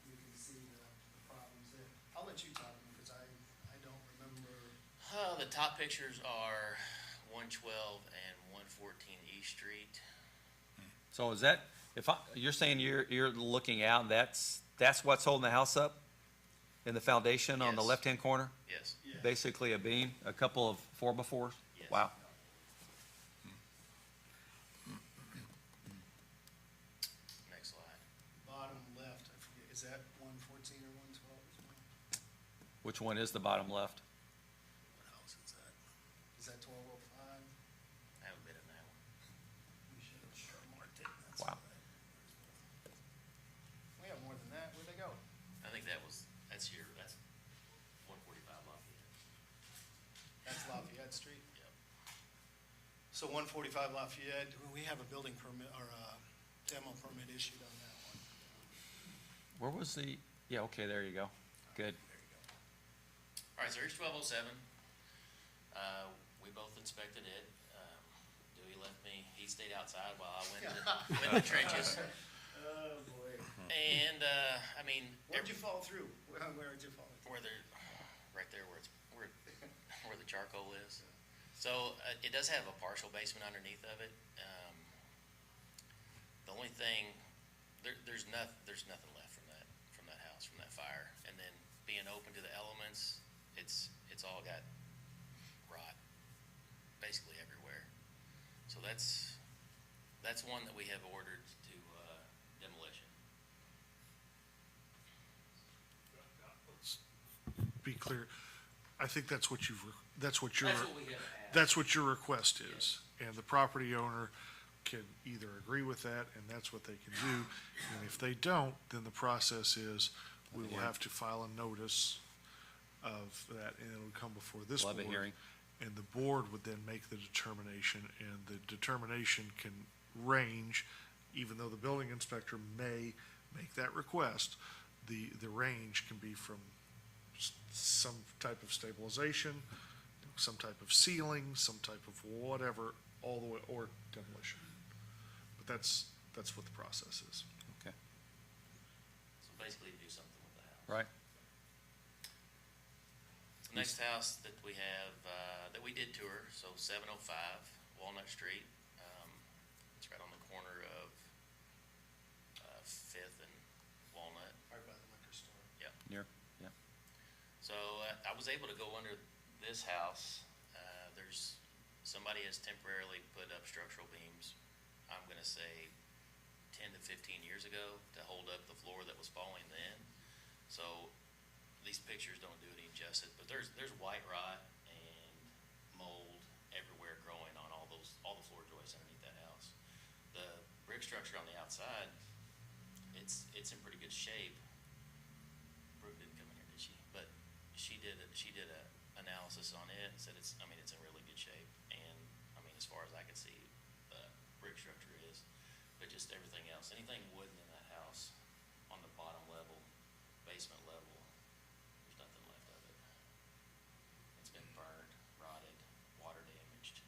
You can see the problems there. I'll let you talk, because I don't remember. The top pictures are 112 and 114 East Street. So is that, you're saying you're looking out, that's what's holding the house up? In the foundation on the Yes. left-hand corner? Yes. Yeah. Basically a beam, a couple of 4x4s? Yes. Wow. Which one is the bottom left? What house is that? Is that 1205? I haven't been in that one. We should have marked it. That's Wow. all right. We have more than that. Where'd they go? I think that's 145 Lafayette. That's Lafayette Street? Yep. So 145 Lafayette, we have a building permit, or a demo permit issued on that one. Where was the, yeah, okay, there you go. Good. There you go. All right, so here's 1207. We both inspected it. Dewey left me, he stayed outside while I went to the trenches. Oh, boy. And, I mean, Where'd you fall through? Where'd you fall? where they're, right there where where the charcoal is. So, it does have a partial basement underneath of it. The only thing, there's nothing left from that house, from that fire. And then being open to the elements, it's all got rot basically everywhere. So that's one that we have ordered to, demolition. Let's be clear. I think that's what you've, that's what That's your, what we have asked. that's what your request is. And the property owner can either agree with that, and that's what they can do. And if they don't, then the process is, we will have to file a notice of that, and it'll come before this We'll board. have a hearing. And the board would then make the determination, and the determination can range, even though the building inspector may make that request, the range can be from some type of stabilization, some type of ceiling, some type of whatever, all the way, or demolition. But that's what the process is. Okay, So basically do something with the house. right. The next house that we have, that we did tour, so 705 Walnut Street. It's right on the corner of Fifth and Walnut. Right by the liquor store. Near, yeah. So I was able to go under this house. Somebody has temporarily put up structural beams, I'm gonna say 10 to 15 years ago, to hold up the floor that was falling then. So these pictures don't do it any justice, but there's white rot and mold everywhere growing on all the floor joists underneath that house. The brick structure on the outside, it's in pretty good shape. Brooke didn't come in here, did she? But she did a analysis on it and said it's in really good shape. And, as far as I could see, the brick structure is, but just everything else, anything wooden in that house on the bottom level, basement level, there's nothing left of it. It's been burned, rotted, water damaged.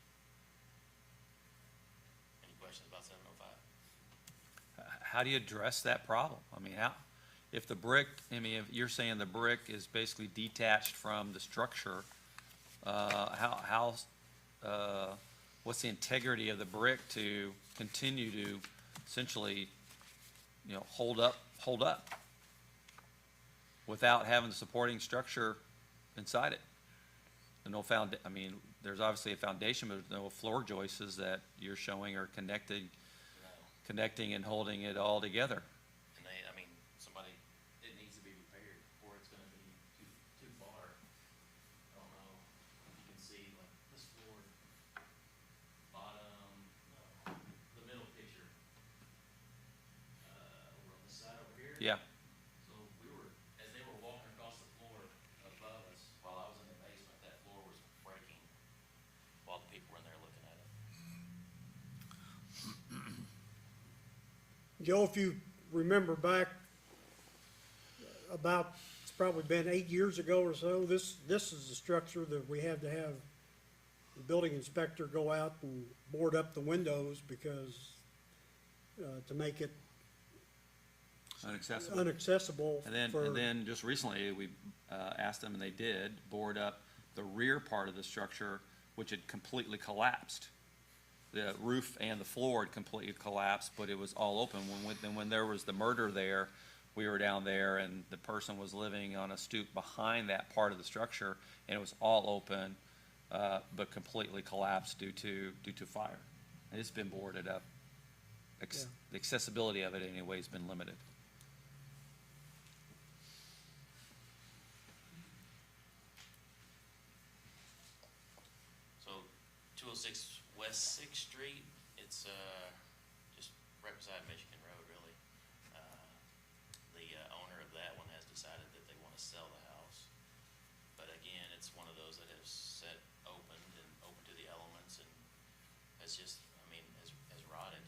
Any questions about 705? How do you address that problem? I mean, if the brick, if you're saying the brick is basically detached from the structure, what's the integrity of the brick to continue to essentially, hold up without having the supporting structure inside it? And no there's obviously a foundation, but there's no floor joists that you're showing are connecting and holding it all together. And it needs to be repaired, or it's gonna be too far. I don't know if you can see, like, this floor, bottom, the middle picture, over on this side over here. Yeah, So as they were walking across the floor above us, while I was in the basement, that floor was breaking while the people were in there looking at it. Joe, if you remember back about, it's probably been 8 years ago or so, this is the structure that we had to have the building inspector go out and board up the windows because, to make it inaccessible. inaccessible And for. then just recently, we asked them, and they did, board up the rear part of the structure, which had completely collapsed. The roof and the floor had completely collapsed, but it was all open. When there was the murder there, we were down there, and the person was living on a stoop behind that part of the structure, and it was all open, but completely collapsed due to fire. And it's been boarded up. The accessibility of it anyway has been limited. 206 West Sixth Street. It's, just right beside Michigan Road, really. The owner of that one has decided that they want to sell the house. But again, it's one of those that has set opened and open to the elements and has just, I mean, has rotted.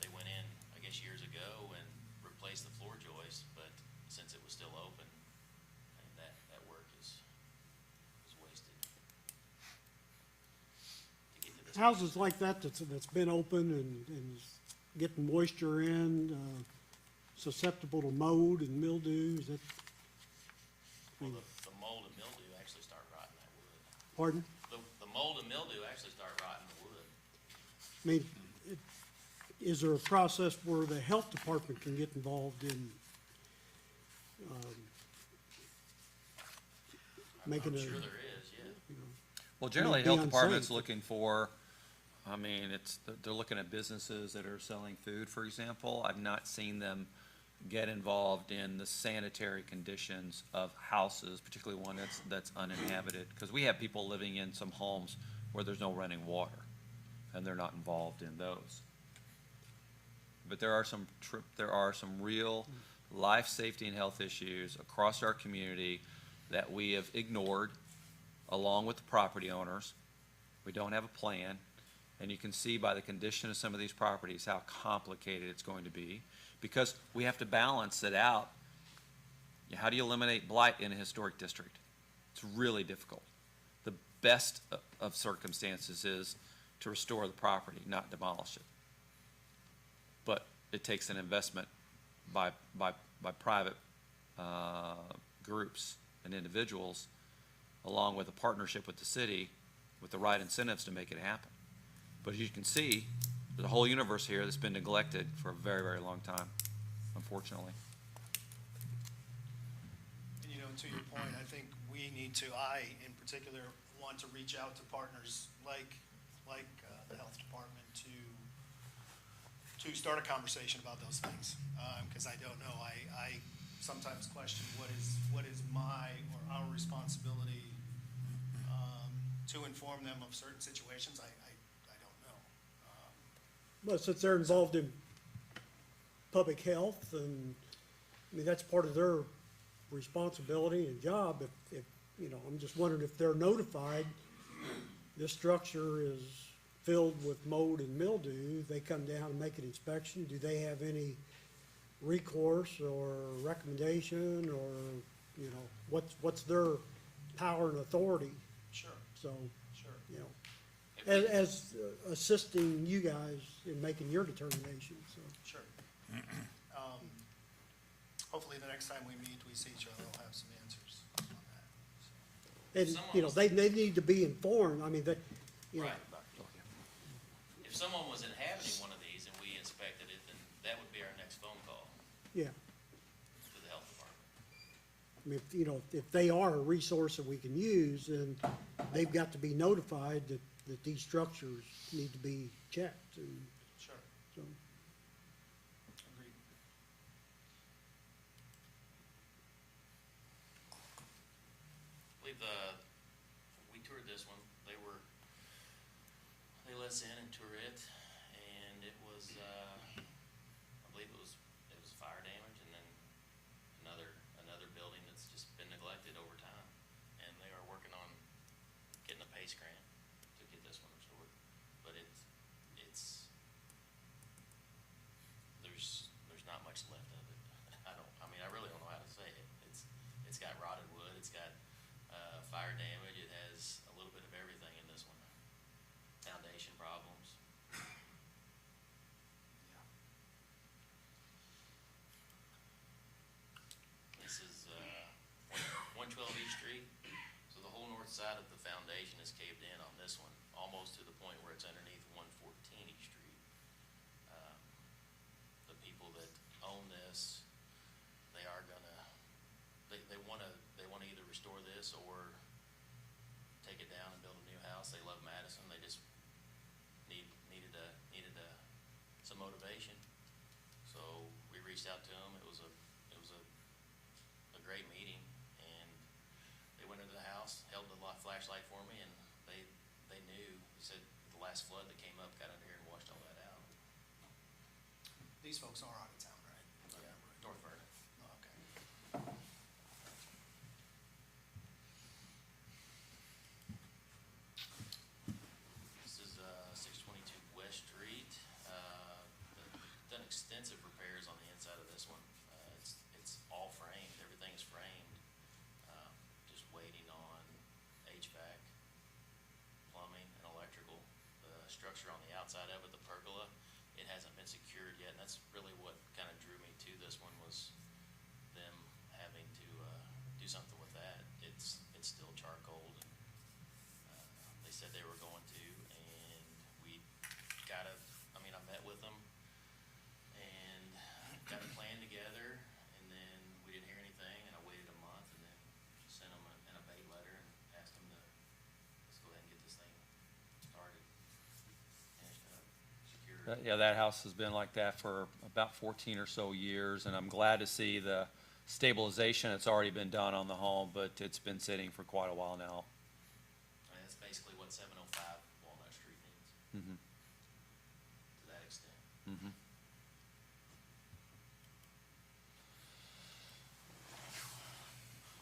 They went in, I guess, years ago and replaced the floor joist, but since it was still open, I mean, that work is wasted. To get to this. Houses like that that's been open and is getting moisture in, susceptible to mold and mildew, is that, Well, the mold and mildew actually start rotting that wood. pardon? The mold and mildew actually start rotting the wood. I mean, is there a process where the health department can get involved in, making I'm a, sure there is, yeah. Well, generally, be health department's unsafe. looking for, I mean, they're looking at businesses that are selling food, for example. I've not seen them get involved in the sanitary conditions of houses, particularly one that's uninhabited. Because we have people living in some homes where there's no running water, and they're not involved in those. But there are some real life safety and health issues across our community that we have ignored, along with the property owners. We don't have a plan, and you can see by the condition of some of these properties how complicated it's going to be, because we have to balance it out. How do you eliminate blight in a historic district? It's really difficult. The best of circumstances is to restore the property, not demolish it. But it takes an investment by private groups and individuals, along with a partnership with the city, with the right incentives to make it happen. But as you can see, there's a whole universe here that's been neglected for a very, very long time, unfortunately. And, you know, to your point, I think we need to, I in particular, want to reach out to partners like the health department to start a conversation about those things. Because I don't know, I sometimes question what is my or our responsibility to inform them of certain situations. I don't know. but since they're involved in public health, and, I mean, that's part of their responsibility and job, if, you know, I'm just wondering if they're notified, this structure is filled with mold and mildew, they come down and make an inspection, do they have any recourse or recommendation, or, you know, what's their power and authority? Sure, So, sure. you know, as assisting you guys in making your determination, so. Sure. Hopefully the next time we meet, we see each other, we'll have some answers on that. And, you know, they need to be informed, I mean, they, you know. Right. If someone was inhabiting one of these and we inspected it, then that would be our next phone call Yeah, to the health department. I mean, you know, if they are a resource that we can use, then they've got to be notified that these structures need to be checked, and Sure, so. agreed. I believe we toured this one. They let us in and tour it, and it was, I believe it was fire damage, and then another building that's just been neglected over time. And they are working on getting a PACE grant to get this one restored. But it's, there's not much left of it. I really don't know how to say it. It's got rotted wood, it's got, fire damage, it has a little bit of everything in this one. Foundation problems. This is, 112 East Street, so the whole north side of the foundation is caved in on this one, almost to the point where it's underneath 114 East Street. The people that own this, they are gonna, they wanna either restore this or take it down and build a new house. They love Madison, they just needed some motivation. So we reached out to them, it was a great meeting, and they went into the house, held the flashlight for me, and they new. He said the last flood that came up got under here and washed all that out. These folks are out of town, right? North Vernon. Oh, okay. This is, 622 West Street. Done extensive repairs on the inside of this one. It's all framed, everything is framed. Just waiting on HVAC, plumbing, and electrical. The structure on the outside of it, the pergola, it hasn't been secured yet, and that's really what kind of drew me to this one, was them having to, do something with that. It's still charcoaled, and, they said they were going to, and we I met with them, and got a plan together, and then we didn't hear anything, and I waited a month, and then sent them an abate letter and asked them to, let's go ahead and get this thing started, finished up, secured. Yeah, that house has been like that for about 14 or so years, and I'm glad to see the stabilization that's already been done on the home, but it's been sitting for quite a while now. And that's basically what 705 Walnut Street needs, Mhm. to that extent. Mhm.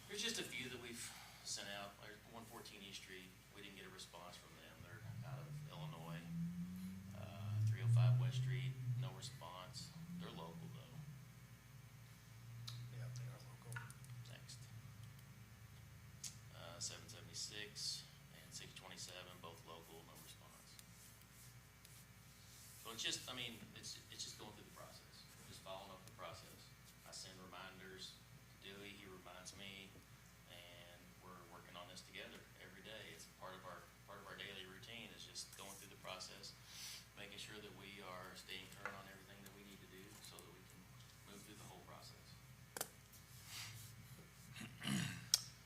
There's just a few that we've sent out. There's 114 East Street, we didn't get a response from them. They're out of Illinois. 305 West Street, no response. They're local though. Yeah, they are local. Next. 776 and 627, both local, no response. So it's just, it's just going through the process, just following up the process. I send reminders to Dewey, he reminds me, and we're working on this together every day. It's part of our daily routine, is just going through the process, making sure that we are staying current on everything that we need to do so that we can move through the whole process.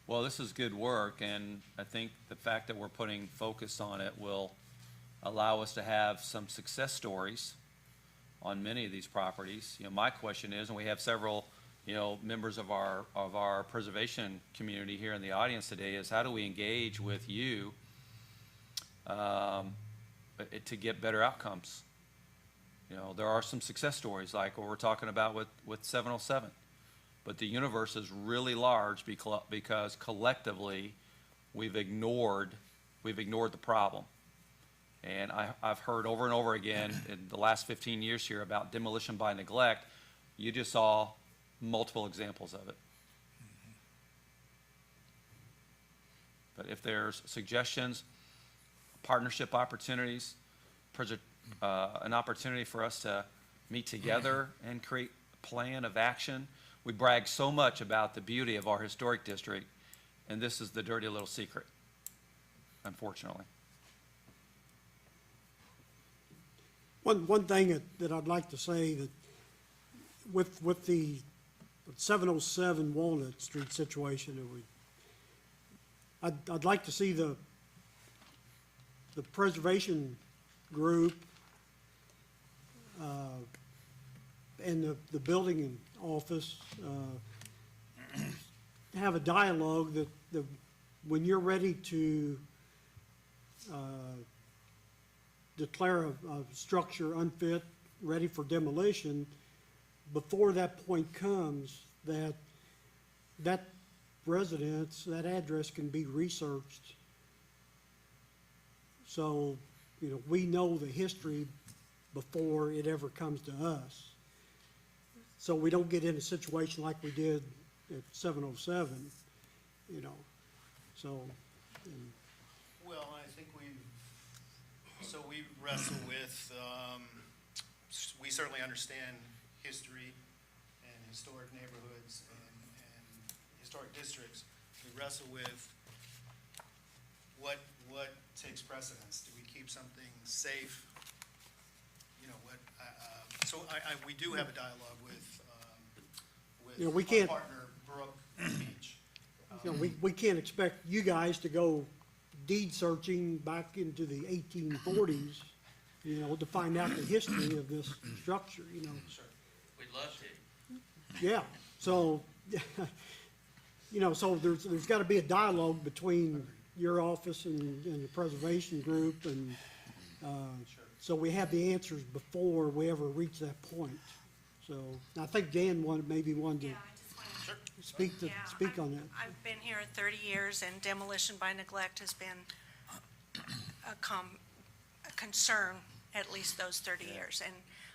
Well, this is good work, and I think the fact that we're putting focus on it will allow us to have some success stories on many of these properties. My question is, and we have several, members of our preservation community here in the audience today, is how do we engage with you to get better outcomes? There are some success stories like what we're talking about with 707. But the universe is really large because collectively we've ignored the problem. And I've heard over and over again in the last 15 years here about demolition by neglect. You just saw multiple examples of it. But if there's suggestions, partnership opportunities, an opportunity for us to meet together and create a plan of action. We brag so much about the beauty of our historic district, and this is the dirty little secret, unfortunately. One thing that I'd like to say, that with the 707 Walnut Street situation, I'd like to see the preservation group and the building office have a dialogue that when you're ready to declare a structure unfit, ready for demolition, before that point comes, that residence, that address can be researched. So, we know the history before it ever comes to us. So we don't get in a situation like we did at 707, so. Well, I think we wrestle with, we certainly understand history and historic neighborhoods and historic districts. We wrestle with what takes precedence. Do we keep something safe? We do have a dialogue with we our can't- partner, Brook Beach. We can't expect you guys to go deed searching back into the 1840s, to find out the history of this structure, Sure. We'd love to. Yeah, so, so there's gotta be a dialogue between, your office and the preservation group, and, so we have the answers before we ever reach that point. So, I think Dan maybe wanted to Yeah, I just wanted to. speak on that. I've been here 30 years, and demolition by neglect has been a concern at least those 30 years. And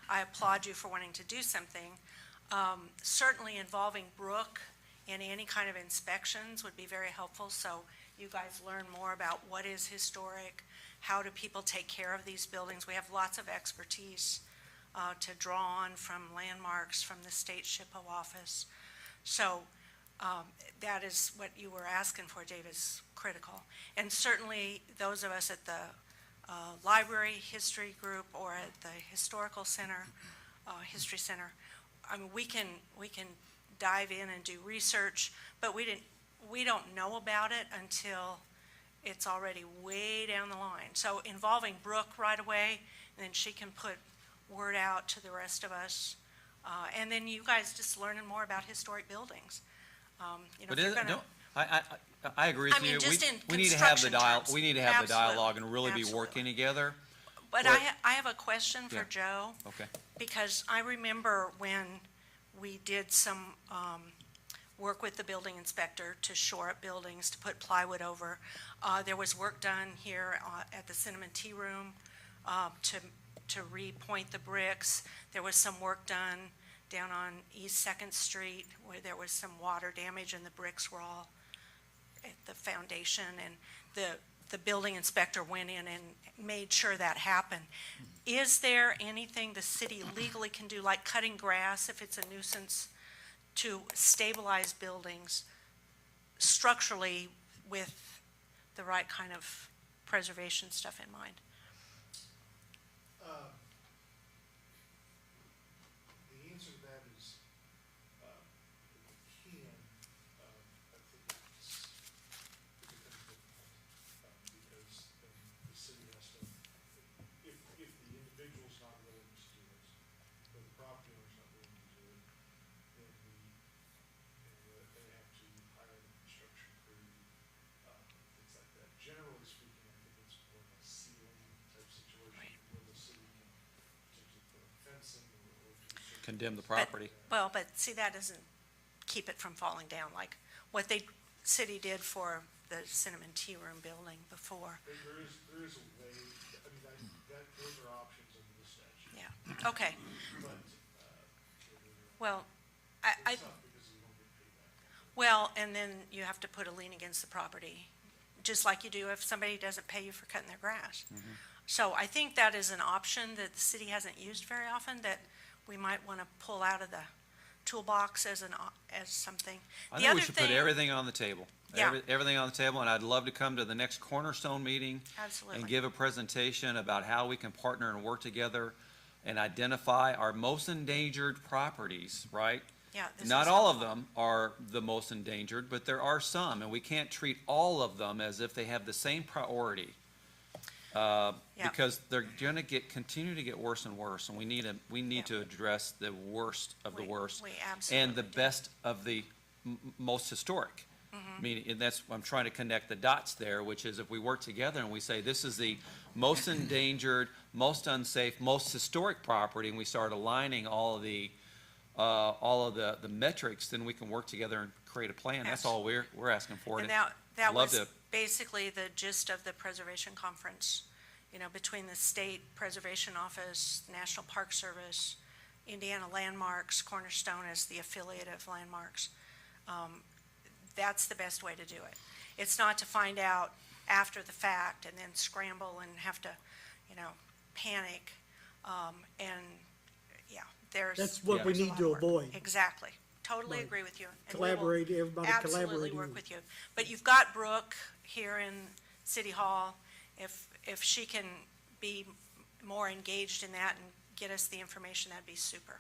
I applaud you for wanting to do something. Certainly involving Brooke in any kind of inspections would be very helpful, so you guys learn more about what is historic, how do people take care of these buildings. We have lots of expertise to draw on from landmarks, from the state SHPO office. So that is what you were asking for, Dave, is critical. And certainly those of us at the library history group or at the historical center, history center, I mean, we can dive in and do research, but we don't know about it until it's already way down the line. So involving Brooke right away, and then she can put word out to the rest of us. And then you guys just learning more about historic buildings. You know, But if you're isn't, gonna- I agree with I mean, you. just in We need to have the construction terms. we need to have the dialogue and really be Absolutely. working together. But Well- I have a question for Yeah. Joe. Okay. Because I remember when we did some work with the building inspector to shore up buildings, to put plywood over. There was work done here at the Cinnamon Tea Room to repoint the bricks. There was some work done down on East Second Street where there was some water damage and the bricks were all at the foundation. And the building inspector went in and made sure that happened. Is there anything the city legally can do, like cutting grass if it's a nuisance, to stabilize buildings structurally with the right kind of preservation stuff in mind? The answer to that is, we can, I think it's, it becomes difficult, because then the city has to, if the individual's not willing to do it, or the property owner's not willing to do it, then they have to hire the construction crew, things like that. Generally speaking, I think it's more of a ceiling type situation, where the city can potentially put up fencing or do certain. Condemn the But- property. But see, that doesn't keep it from falling down, like what city did for the Cinnamon Tea Room building before. There is a way, I mean, those are options under the statute, Yeah, okay. but, Well, I, it's tough because you don't get paid back. well, and then you have to put a lien against the property, just like you do if somebody doesn't pay you for cutting their grass. So I think that is an option that the city hasn't used very often, that we might want to pull out of the toolbox as something. I The think we other should put thing- everything on the table. Yeah. Everything on the table, and I'd love to come to the next Cornerstone meeting Absolutely. and give a presentation about how we can partner and work together and identify our most endangered properties, right? Yeah, this Not is all of helpful. them are the most endangered, but there are some, and we can't treat all of them as if they have the same priority. Yeah. Because they're gonna continue to get worse and worse, and we need Yeah. to address the worst of the We- worst. we And absolutely the do. best of the most historic. Mm-hmm. Meaning, and that's, I'm trying to connect the dots there, which is if we work together and we say, this is the most endangered, most unsafe, most historic property, and we start aligning all of the metrics, then we can work together and create a plan. That's all we're asking for. And that love was to- basically the gist of the preservation conference, you know, between the State Preservation Office, National Park Service, Indiana Landmarks, Cornerstone as the affiliate of Landmarks. That's the best way to do it. It's not to find out after the fact and then scramble and have to, you know, panic. There's. That's what we there's a need lot to of work. avoid. Exactly. Totally Right. agree with you. And we will Collaborate, everybody Absolutely collaborating. work with you. But you've got Brooke here in City Hall. If she can be more engaged in that and get us the information, that'd be super.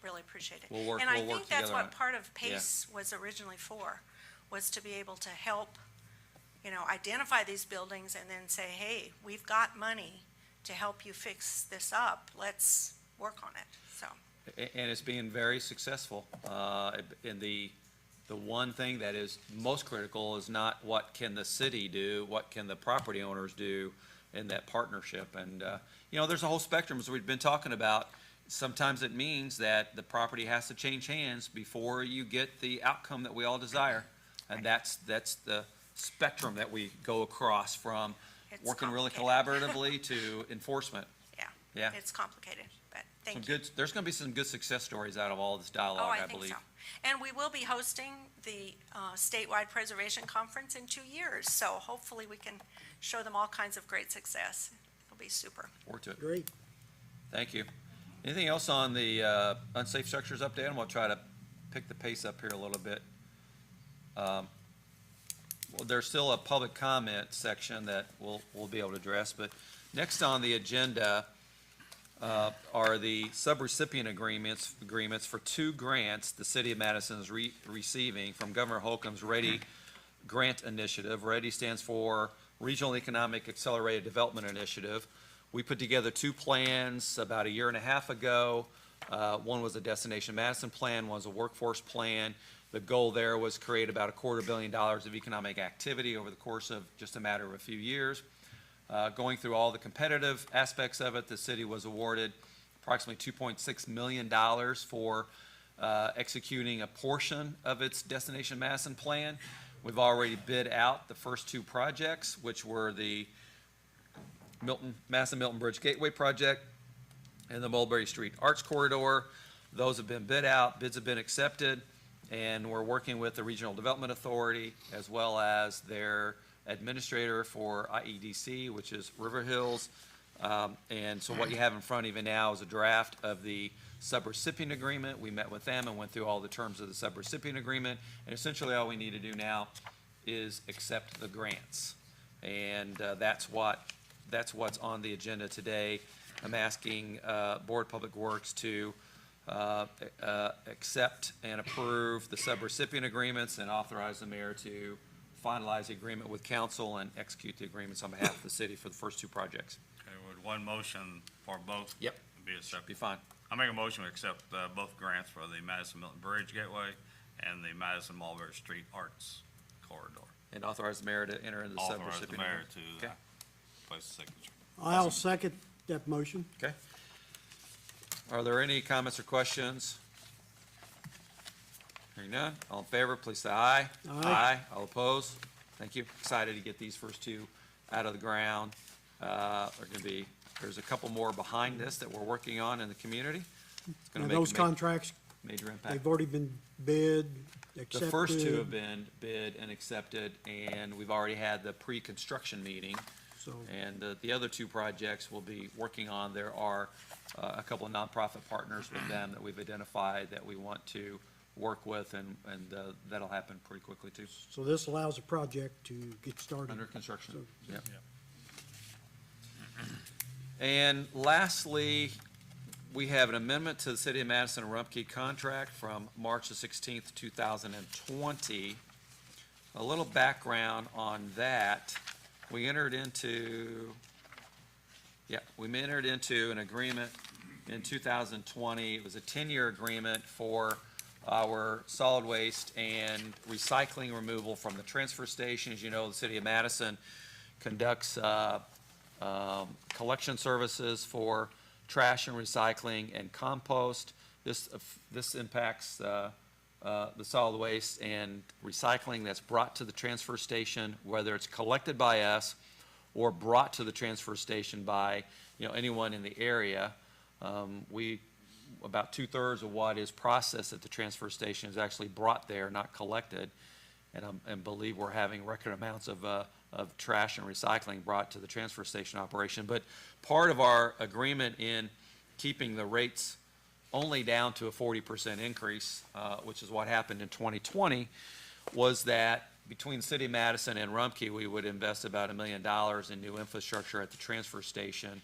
Really appreciate it. We'll work And I together think that's on what it. part of PACE was originally for, was to be able to help, you know, identify these buildings and then say, hey, we've got money to help you fix this up. Let's work on it, so. And it's being very successful. And the one thing that is most critical is not what can the city do, what can the property owners do in that partnership. And, there's a whole spectrum, as we've been talking about. Sometimes it means that the property has to change hands before you get the outcome that we all desire. And that's the spectrum that we go across from It's working really complicated. collaboratively to enforcement. Yeah. Yeah. It's complicated, but Some thank you. good, there's gonna be some good success stories out of all this Oh, dialogue, I I think believe. so. And we will be hosting the statewide preservation conference in 2 years, so hopefully we can show them all kinds of great success. It'll be super. Forward to it. Great. Thank you. Anything else on the unsafe structures update? I'm gonna try to pick the pace up here a little bit. Well, there's still a public comment section that we'll be able to address, but next on the agenda are the subrecipient agreements for 2 grants the city of Madison is receiving from Governor Holcomb's READI grant initiative. READI stands for Regional Economic Accelerated Development Initiative. We put together 2 plans about a year and a half ago. One was a Destination Madison plan, one was a workforce plan. The goal there was create about $250 million of economic activity over the course of just a matter of a few years. Going through all the competitive aspects of it, the city was awarded approximately $2.6 million for executing a portion of its Destination Madison plan. We've already bid out the first 2 projects, which were the Madison-Milton Bridge Gateway Project and the Mulberry Street Arts Corridor. Those have been bid out, bids have been accepted, and we're working with the Regional Development Authority as well as their administrator for IEDC, which is River Hills. And so what you have in front of you now is a draft of the subrecipient agreement. We met with them and went through all the terms of the subrecipient agreement, and essentially all we need to do now is accept the grants. And that's what's on the agenda today. I'm asking Board of Public Works to accept and approve the subrecipient agreements and authorize the mayor to finalize the agreement with council and execute the agreements on behalf of the city for the first 2 projects. Okay, would one motion for both? Yep. Be accepted? Be fine. I make a motion to accept both grants for the Madison-Milton Bridge Gateway and the Madison-Mulberry Street Arts Corridor. And authorize the mayor to enter into the subrecipient Authorize the agreement. mayor to Okay. place the signature. I'll second that motion. Okay. Are there any comments or questions? Hearing none, all in favor, please say aye. Aye. All opposed? Thank you. Excited to get these first 2 out of the ground. There's a couple more behind this that we're working on in the community. It's gonna And make those a contracts, major impact. they've already been bid, accepted. The first 2 have been bid and accepted, and we've already had the pre-construction meeting. So, And the other 2 projects we'll be working on. There are a couple of nonprofit partners with them that we've identified that we want to work with, and that'll happen pretty quickly too. so this allows the project to get started. Under construction, So- yep. And lastly, we have an amendment to the City of Madison Rumpke contract from March the 16th, 2020. A little background on that. We entered into an agreement in 2020. It was a 10-year agreement for our solid waste and recycling removal from the transfer station. As you know, the City of Madison conducts collection services for trash and recycling and compost. This impacts the solid waste and recycling that's brought to the transfer station, whether it's collected by us or brought to the transfer station by, anyone in the area. About 2/3 of what is processed at the transfer station is actually brought there, not collected. And believe we're having record amounts of trash and recycling brought to the transfer station operation. But part of our agreement in keeping the rates only down to a 40% increase, which is what happened in 2020, was that between the City of Madison and Rumpke, we would invest about $1 million in new infrastructure at the transfer station.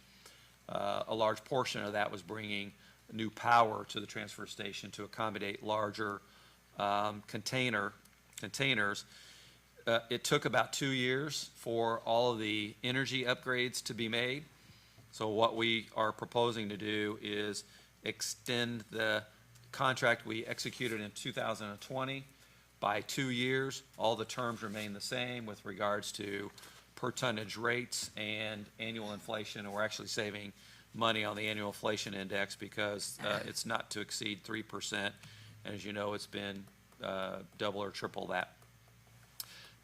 A large portion of that was bringing new power to the transfer station to accommodate larger containers. It took about 2 years for all of the energy upgrades to be made. So what we are proposing to do is extend the contract we executed in 2020 by 2 years. All the terms remain the same with regards to per tonnage rates and annual inflation, and we're actually saving money on the annual inflation index because it's not to exceed 3%. And as you know, it's been double or triple that.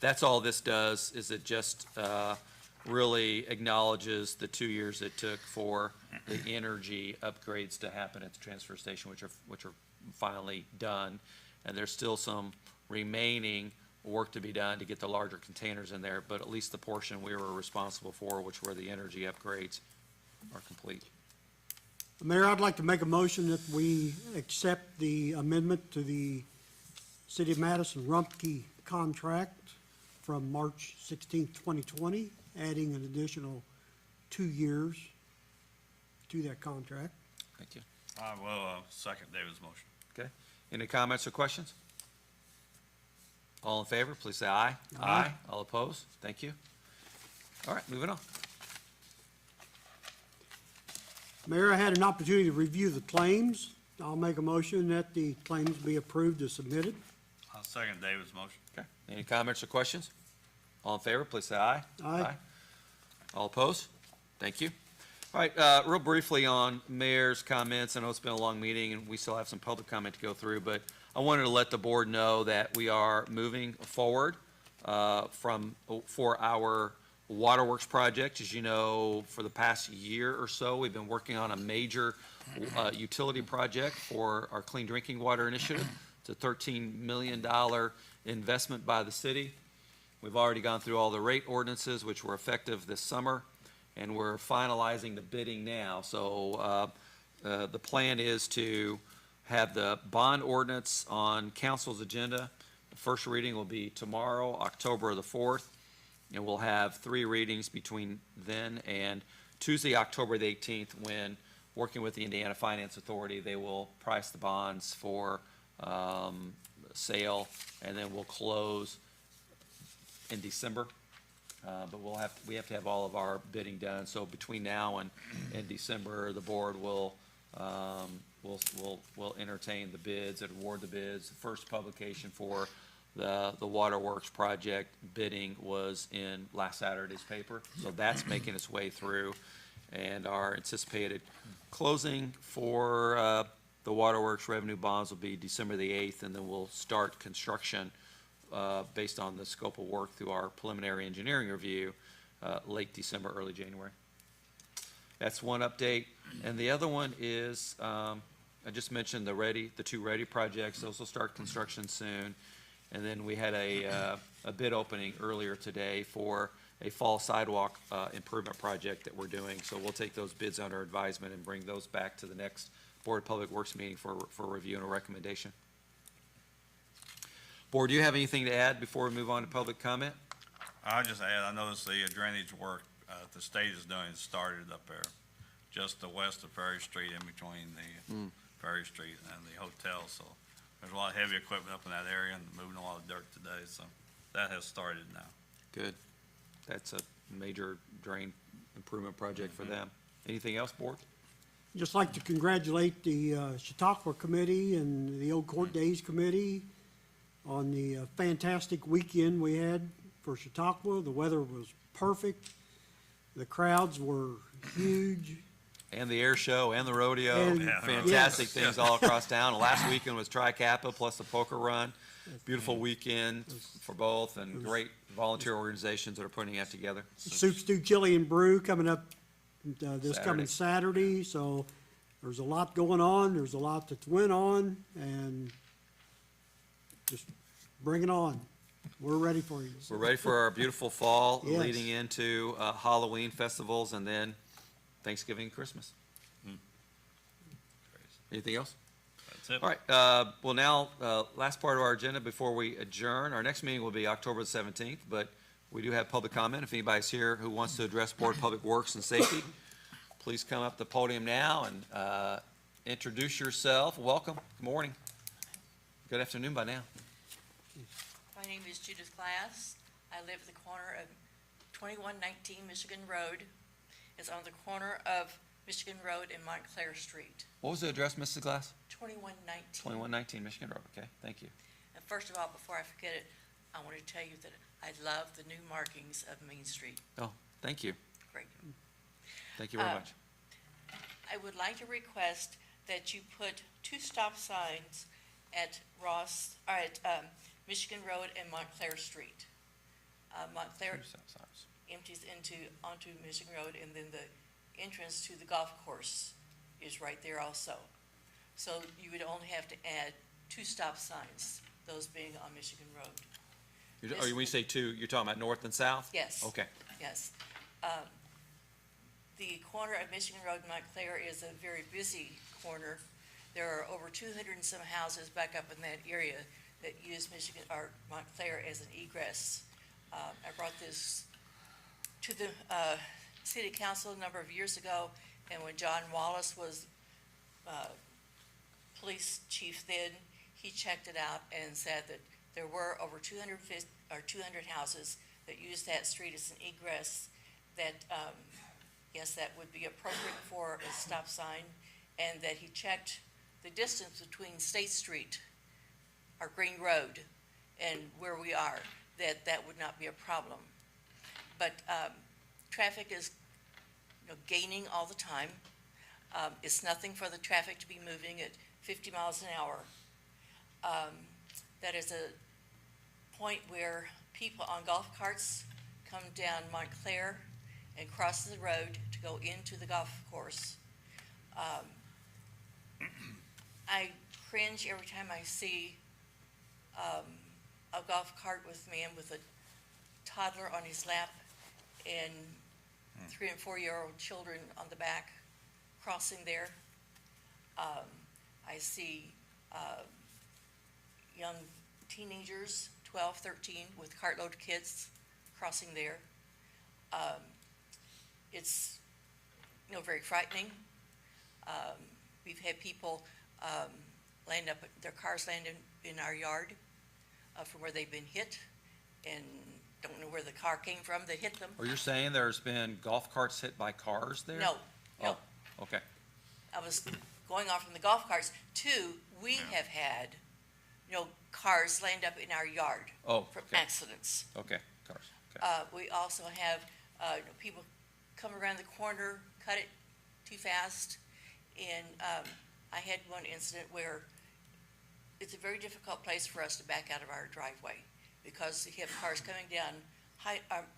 That's all this does, is it just really acknowledges the 2 years it took for the energy upgrades to happen at the transfer station, which are finally done. And there's still some remaining work to be done to get the larger containers in there, but at least the portion we were responsible for, which were the energy upgrades, are complete. Mayor, I'd like to make a motion that we accept the amendment to the City of Madison Rumpke contract from March 16th, 2020, adding an additional 2 years to that contract. Thank you. I will second David's motion. Okay. Any comments or questions? All in favor, please say aye. Aye. All opposed? Thank you. All right, moving on. Mayor, I had an opportunity to review the claims. I'll make a motion that the claims be approved as submitted. I'll second David's motion. Okay. Any comments or questions? All in favor, please say aye. Aye. All opposed? Thank you. All right, real briefly on mayor's comments. I know it's been a long meeting and we still have some public comment to go through, but I wanted to let the board know that we are moving forward for our waterworks project. As you know, for the past year or so, we've been working on a major utility project for our clean drinking water initiative. It's a $13 million investment by the city. We've already gone through all the rate ordinances, which were effective this summer, and we're finalizing the bidding now. So the plan is to have the bond ordinance on council's agenda. The first reading will be tomorrow, October the 4th, and we'll have 3 readings between then and Tuesday, October the 18th, when, working with the Indiana Finance Authority, they will price the bonds for sale, and then we'll close in December. But we have to have all of our bidding done. So between now and December, the board will entertain the bids and award the bids. The first publication for the waterworks project bidding was in last Saturday's paper. So that's making its way through, and our anticipated closing for the waterworks revenue bonds will be December the 8th, and then we'll start construction based on the scope of work through our preliminary engineering review, late December, early January. That's one update. And the other one is, I just mentioned the 2 READI projects. Those will start construction soon. And then we had a bid opening earlier today for a fall sidewalk improvement project that we're doing. So we'll take those bids under advisement and bring those back to the next Board of Public Works meeting for review and a recommendation. Board, do you have anything to add before we move on to public comment? I'll just add, I noticed the drainage work the state is doing started up there, just the west of Ferry Street, in between the Ferry Street and the hotel. So there's a lot of heavy equipment up in that area and moving a lot of dirt today. So that has started now. Good. That's a major drain improvement project for them. Anything else, Board? Just like to congratulate the Chautauqua Committee and the Old Court Days Committee on the fantastic weekend we had for Chautauqua. The weather was perfect. The crowds were huge. And the air show and the rodeo. And- Yeah. Fantastic Yes. things all across town. And last weekend was Tri-Kappa plus the poker run. Beautiful weekend for both, and great volunteer organizations that are putting that together. Soup, stew, chili, and brew coming up this coming Saturday. Saturday. So there's a lot going on. There's a lot that went on, and just bring it on. We're ready for you. We're ready for our beautiful fall, Yes. leading into Halloween festivals and then Thanksgiving and Christmas. Anything else? That's it. All right, well now, last part of our agenda before we adjourn. Our next meeting will be October the 17th, but we do have public comment. If anybody's here who wants to address Board of Public Works and Safety, please come up to the podium now and introduce yourself. Welcome. Good morning. Good afternoon by now. My name is Judith Glass. I live at the corner of 2119 Michigan Road. It's on the corner of Michigan Road and Montclair Street. What was the address, Mrs. Glass? 2119. 2119 Michigan Road, okay, thank you. And first of all, before I forget it, I want to tell you that I love the new markings of Main Street. Oh, thank you. Great. Thank you very Uh, much. I would like to request that you put 2 stop signs at Michigan Road and Montclair Street. Montclair empties onto Michigan Road, and then the entrance to the golf course is right there also. So you would only have to add 2 stop signs, those being on Michigan Road. When you say two, you're talking about north and south? Yes. Okay. Yes. The corner of Michigan Road and Montclair is a very busy corner. There are over 200 and some houses back up in that area that use Michigan, or Montclair as an egress. I brought this to the city council a number of years ago, and when John Wallace was police chief then, he checked it out and said that there were over 200 houses that use that street as an egress, that, yes, that would be appropriate for a stop sign, and that he checked the distance between State Street, or Green Road, and where we are, that would not be a problem. But traffic is, gaining all the time. It's nothing for the traffic to be moving at 50 miles an hour. That is a point where people on golf carts come down Montclair and cross the road to go into the golf course. I cringe every time I see a golf cart with a man with a toddler on his lap and 3 and 4-year-old children on the back crossing there. I see young teenagers, 12, 13, with cartload kids crossing there. It's, very frightening. We've had people their cars land in our yard from where they've been hit and don't know where the car came from that hit them. Or you're saying there's been golf carts hit by cars there? No, no. Oh, okay. I was going off from the golf carts. 2, we have had, cars land up in our yard Oh, from okay. accidents. Okay, cars. Okay. We also have, people come around the corner, cut it too fast. And I had one incident where it's a very difficult place for us to back out of our driveway because you have cars coming down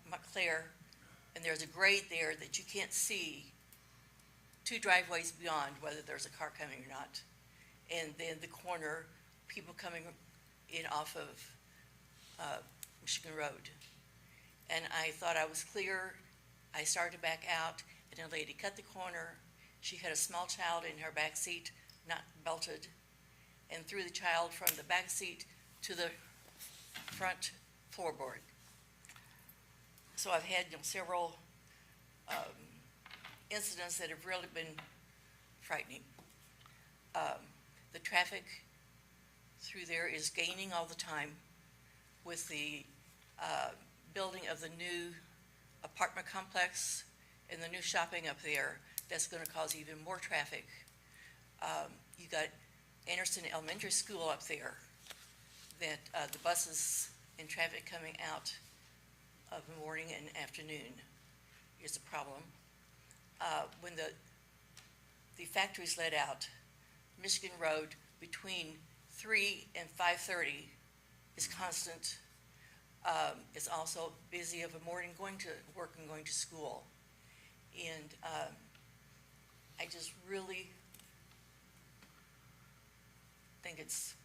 Montclair, and there's a grade there that you can't see 2 driveways beyond whether there's a car coming or not. And then the corner, people coming in off of Michigan Road. And I thought I was clear. I started to back out, and a lady cut the corner. She had a small child in her back seat, not belted, and threw the child from the back seat to the front floorboard. So I've had several incidents that have really been frightening. The traffic through there is gaining all the time with the building of the new apartment complex and the new shopping up there. That's going to cause even more traffic. You got Anderson Elementary School up there, that the buses and traffic coming out of the morning and afternoon is a problem. When the factories let out, Michigan Road between 3 and 5:30 is constant. It's also busy of a morning going to work and going to school. And I just really think it's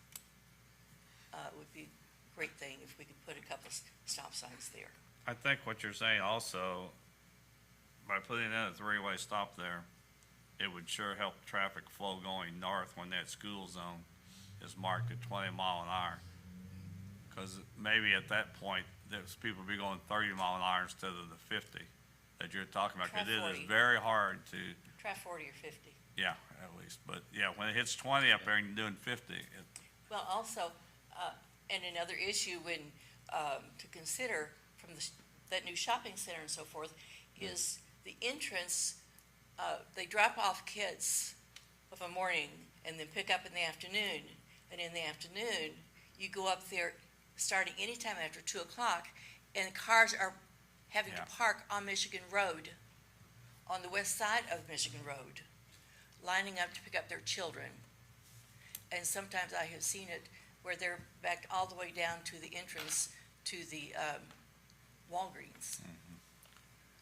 would be a great thing if we could put a couple stop signs there. I think what you're saying also, by putting in a 3-way stop there, it would sure help traffic flow going north when that school zone is marked at 20 mile an hour. Because maybe at that point, there's people be going 30 mile an hour instead of the 50 that you're talking about. Because Try it is 40. very hard to, Try 40 or 50. yeah, at least. But yeah, when it hits 20 up there and you're doing 50, Well, also, and another issue when, to consider from that new shopping center and so forth, is the entrance. They drop off kids of a morning and then pick up in the afternoon. And in the afternoon, you go up there starting anytime after 2 o'clock, and cars are having to Yeah. park on Michigan Road, on the west side of Michigan Road, lining up to pick up their children. And sometimes I have seen it where they're backed all the way down to the entrance to the Walgreens.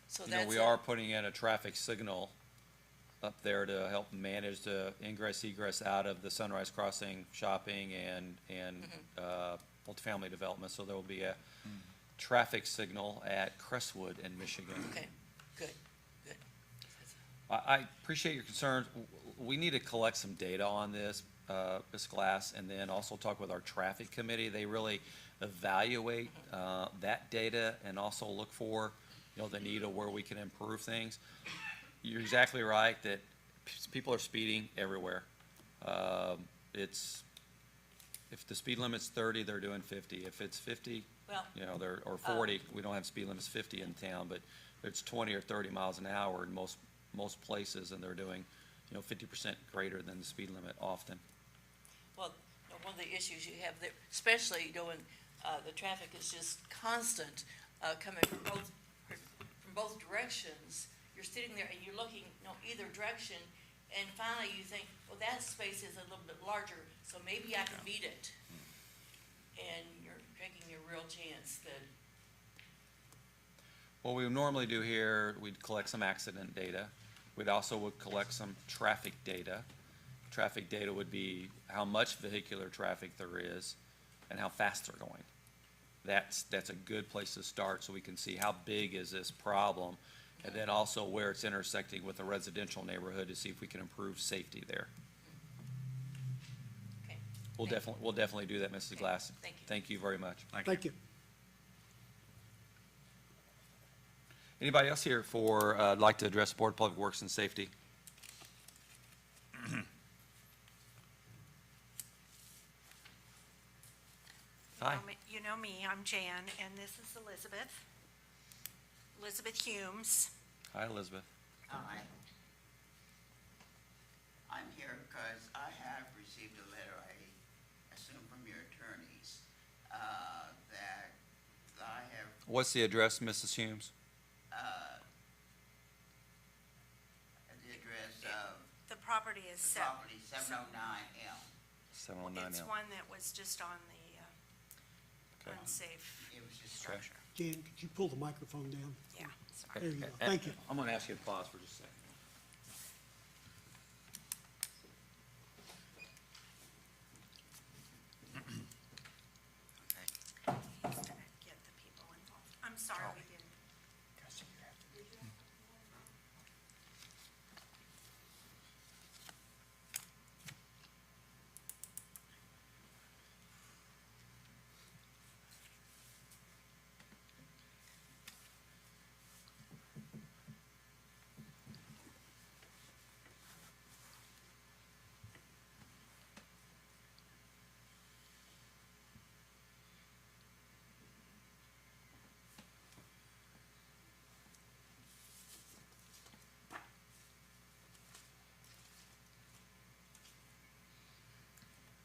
So You know, that's we are putting in a traffic signal up there to help manage the ingress egress out of the Sunrise Crossing shopping and multifamily development. So there will be a traffic signal at Crestwood in Michigan. Okay, good, good. I appreciate your concerns. We need to collect some data on this, Ms. Glass, and then also talk with our traffic committee. They really evaluate that data and also look for, the need of where we can improve things. You're exactly right that people are speeding everywhere. If the speed limit's 30, they're doing 50. If it's 50, Well, or 40, we don't have speed limits 50 in town, but it's 20 or 30 miles an hour in most places, and they're doing, 50% greater than the speed limit often. well, one of the issues you have there, especially when the traffic is just constant, coming from both directions, you're sitting there and you're looking, either direction, and finally you think, well, that space is a little bit larger, so maybe I can beat it. And you're taking a real chance that, What we would normally do here, we'd collect some accident data. We'd also would collect some traffic data. Traffic data would be how much vehicular traffic there is and how fast they're going. That's a good place to start, so we can see how big is this problem, and then also where it's intersecting with a residential neighborhood to see if we can improve safety there. okay, We'll definitely do that, Mrs. Glass. thank you. Thank you very much. Thank you. Anybody else here like to address Board of Public Works and Safety? Hi. You know me, I'm Jan, and this is Elizabeth. Elizabeth Humes. Hi, Elizabeth. Hi. I'm here because I have received a letter, I assume from your attorneys, that I have, What's the address, Mrs. Humes? the address of The property is the property 709 Elm. 709 It's Elm. one that was just on the Okay. unsafe It was just Okay. structure. Jan, could you pull the microphone down? Yeah, sorry. There you go. Thank you. I'm going to ask you to pause for just a second. He's to get the people involved. I'm sorry we didn't.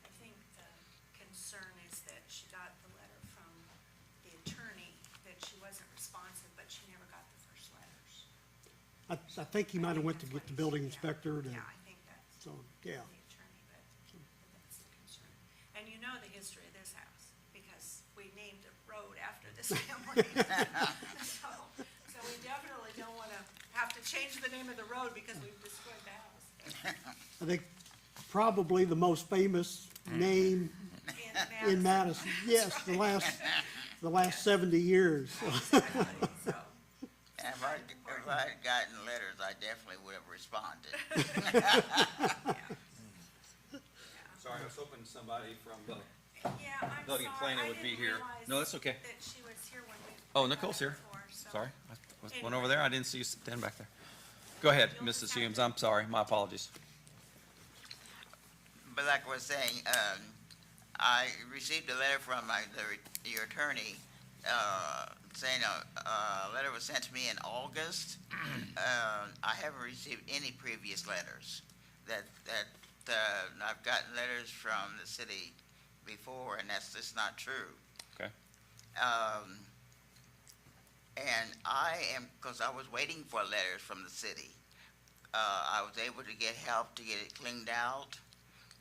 I think the concern is that she got the letter from the attorney, that she wasn't responsive, but she never got the first letters. I think he might have went to get the building inspector to, Yeah, I think that's so, the yeah. attorney, but that's the concern. And you know the history of this house, because we named a road after this family. So we definitely don't want to have to change the name of the road because we've destroyed the house. I think probably the most famous name in Madison. Yes, the last 70 years. So, And if I had gotten letters, I definitely would have responded. Sorry, I was hoping somebody from the, yeah, I'm sorry, Building and Planning I would be didn't here. realize No, that's okay. that she was here when we. Oh, Nicole's here. before, so- Sorry, I went over there, I didn't see you stand back there. Go ahead, Mrs. Humes, I'm sorry, my apologies. But like I was saying, I received a letter from your attorney, saying a letter was sent to me in August. I haven't received any previous letters. I've gotten letters from the city before, and that's just not true. Okay. And I am, because I was waiting for letters from the city. I was able to get help to get it cleaned out,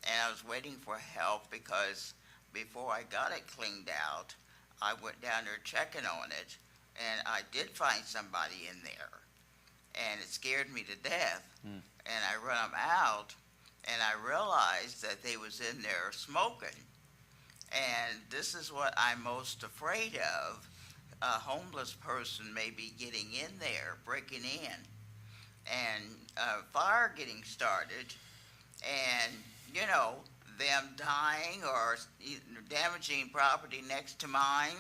and I was waiting for help because before I got it cleaned out, I went down there checking on it, and I did find somebody in there, and it scared me to death. And I run them out, and I realized that they was in there smoking. And this is what I'm most afraid of. A homeless person may be getting in there, breaking in, and a fire getting started, and, you know, them dying or damaging property next to mine.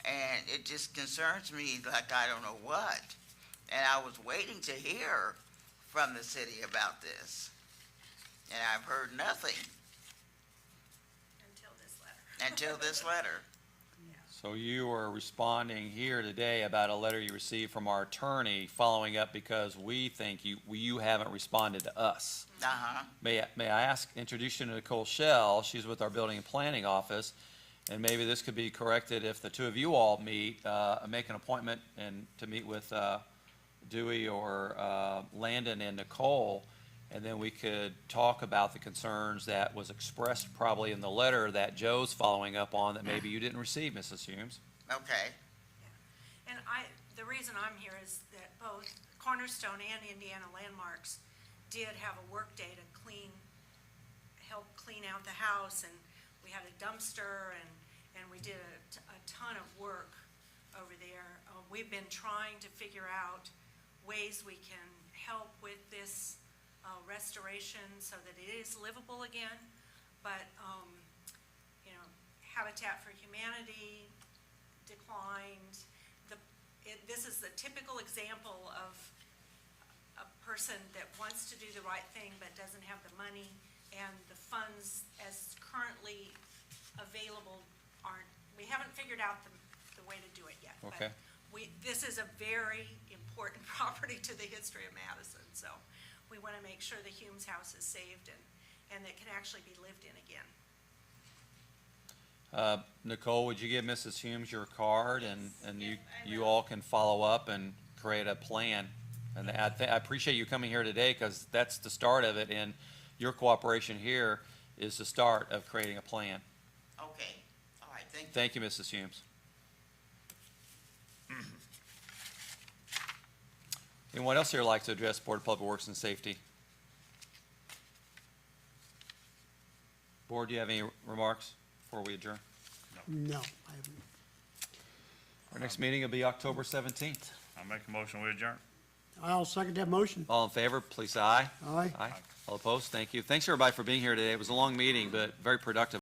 And it just concerns me like I don't know what. And I was waiting to hear from the city about this. And I've heard nothing Until this letter. until this letter. So you are responding here today about a letter you received from our attorney following up because we think you haven't responded to us. Uh-huh. May I introduce you to Nicole Shell? She's with our Building and Planning Office, and maybe this could be corrected if the two of you all meet, make an appointment and to meet with Dewey or Landon and Nicole, and then we could talk about the concerns that was expressed probably in the letter that Joe's following up on that maybe you didn't receive, Mrs. Humes. Okay. And the reason I'm here is that both Cornerstone and Indiana Landmarks did have a work day to help clean out the house, and we had a dumpster, and we did a ton of work over there. We've been trying to figure out ways we can help with this restoration so that it is livable again, but, you know, Habitat for Humanity declined. This is the typical example of a person that wants to do the right thing but doesn't have the money, and the funds as currently available we haven't figured out the way to do it yet. Okay. But this is a very important property to the history of Madison, so we want to make sure the Humes house is saved and that can actually be lived in again. Nicole, would you give Mrs. Humes your card, and Yes, I you will. all can follow up and create a plan? And I appreciate you coming here today, because that's the start of it, and your cooperation here is the start of creating a plan. Okay. All right, thank you. Thank you, Mrs. Humes. Anyone else here like to address Board of Public Works and Safety? Board, do you have any remarks before we adjourn? No, I haven't. Our next meeting will be October 17th. I make a motion, we adjourn. I'll second that motion. All in favor, please say aye. Aye. Aye. All opposed? Thank you. Thanks, everybody, for being here today. It was a long meeting, but very productive.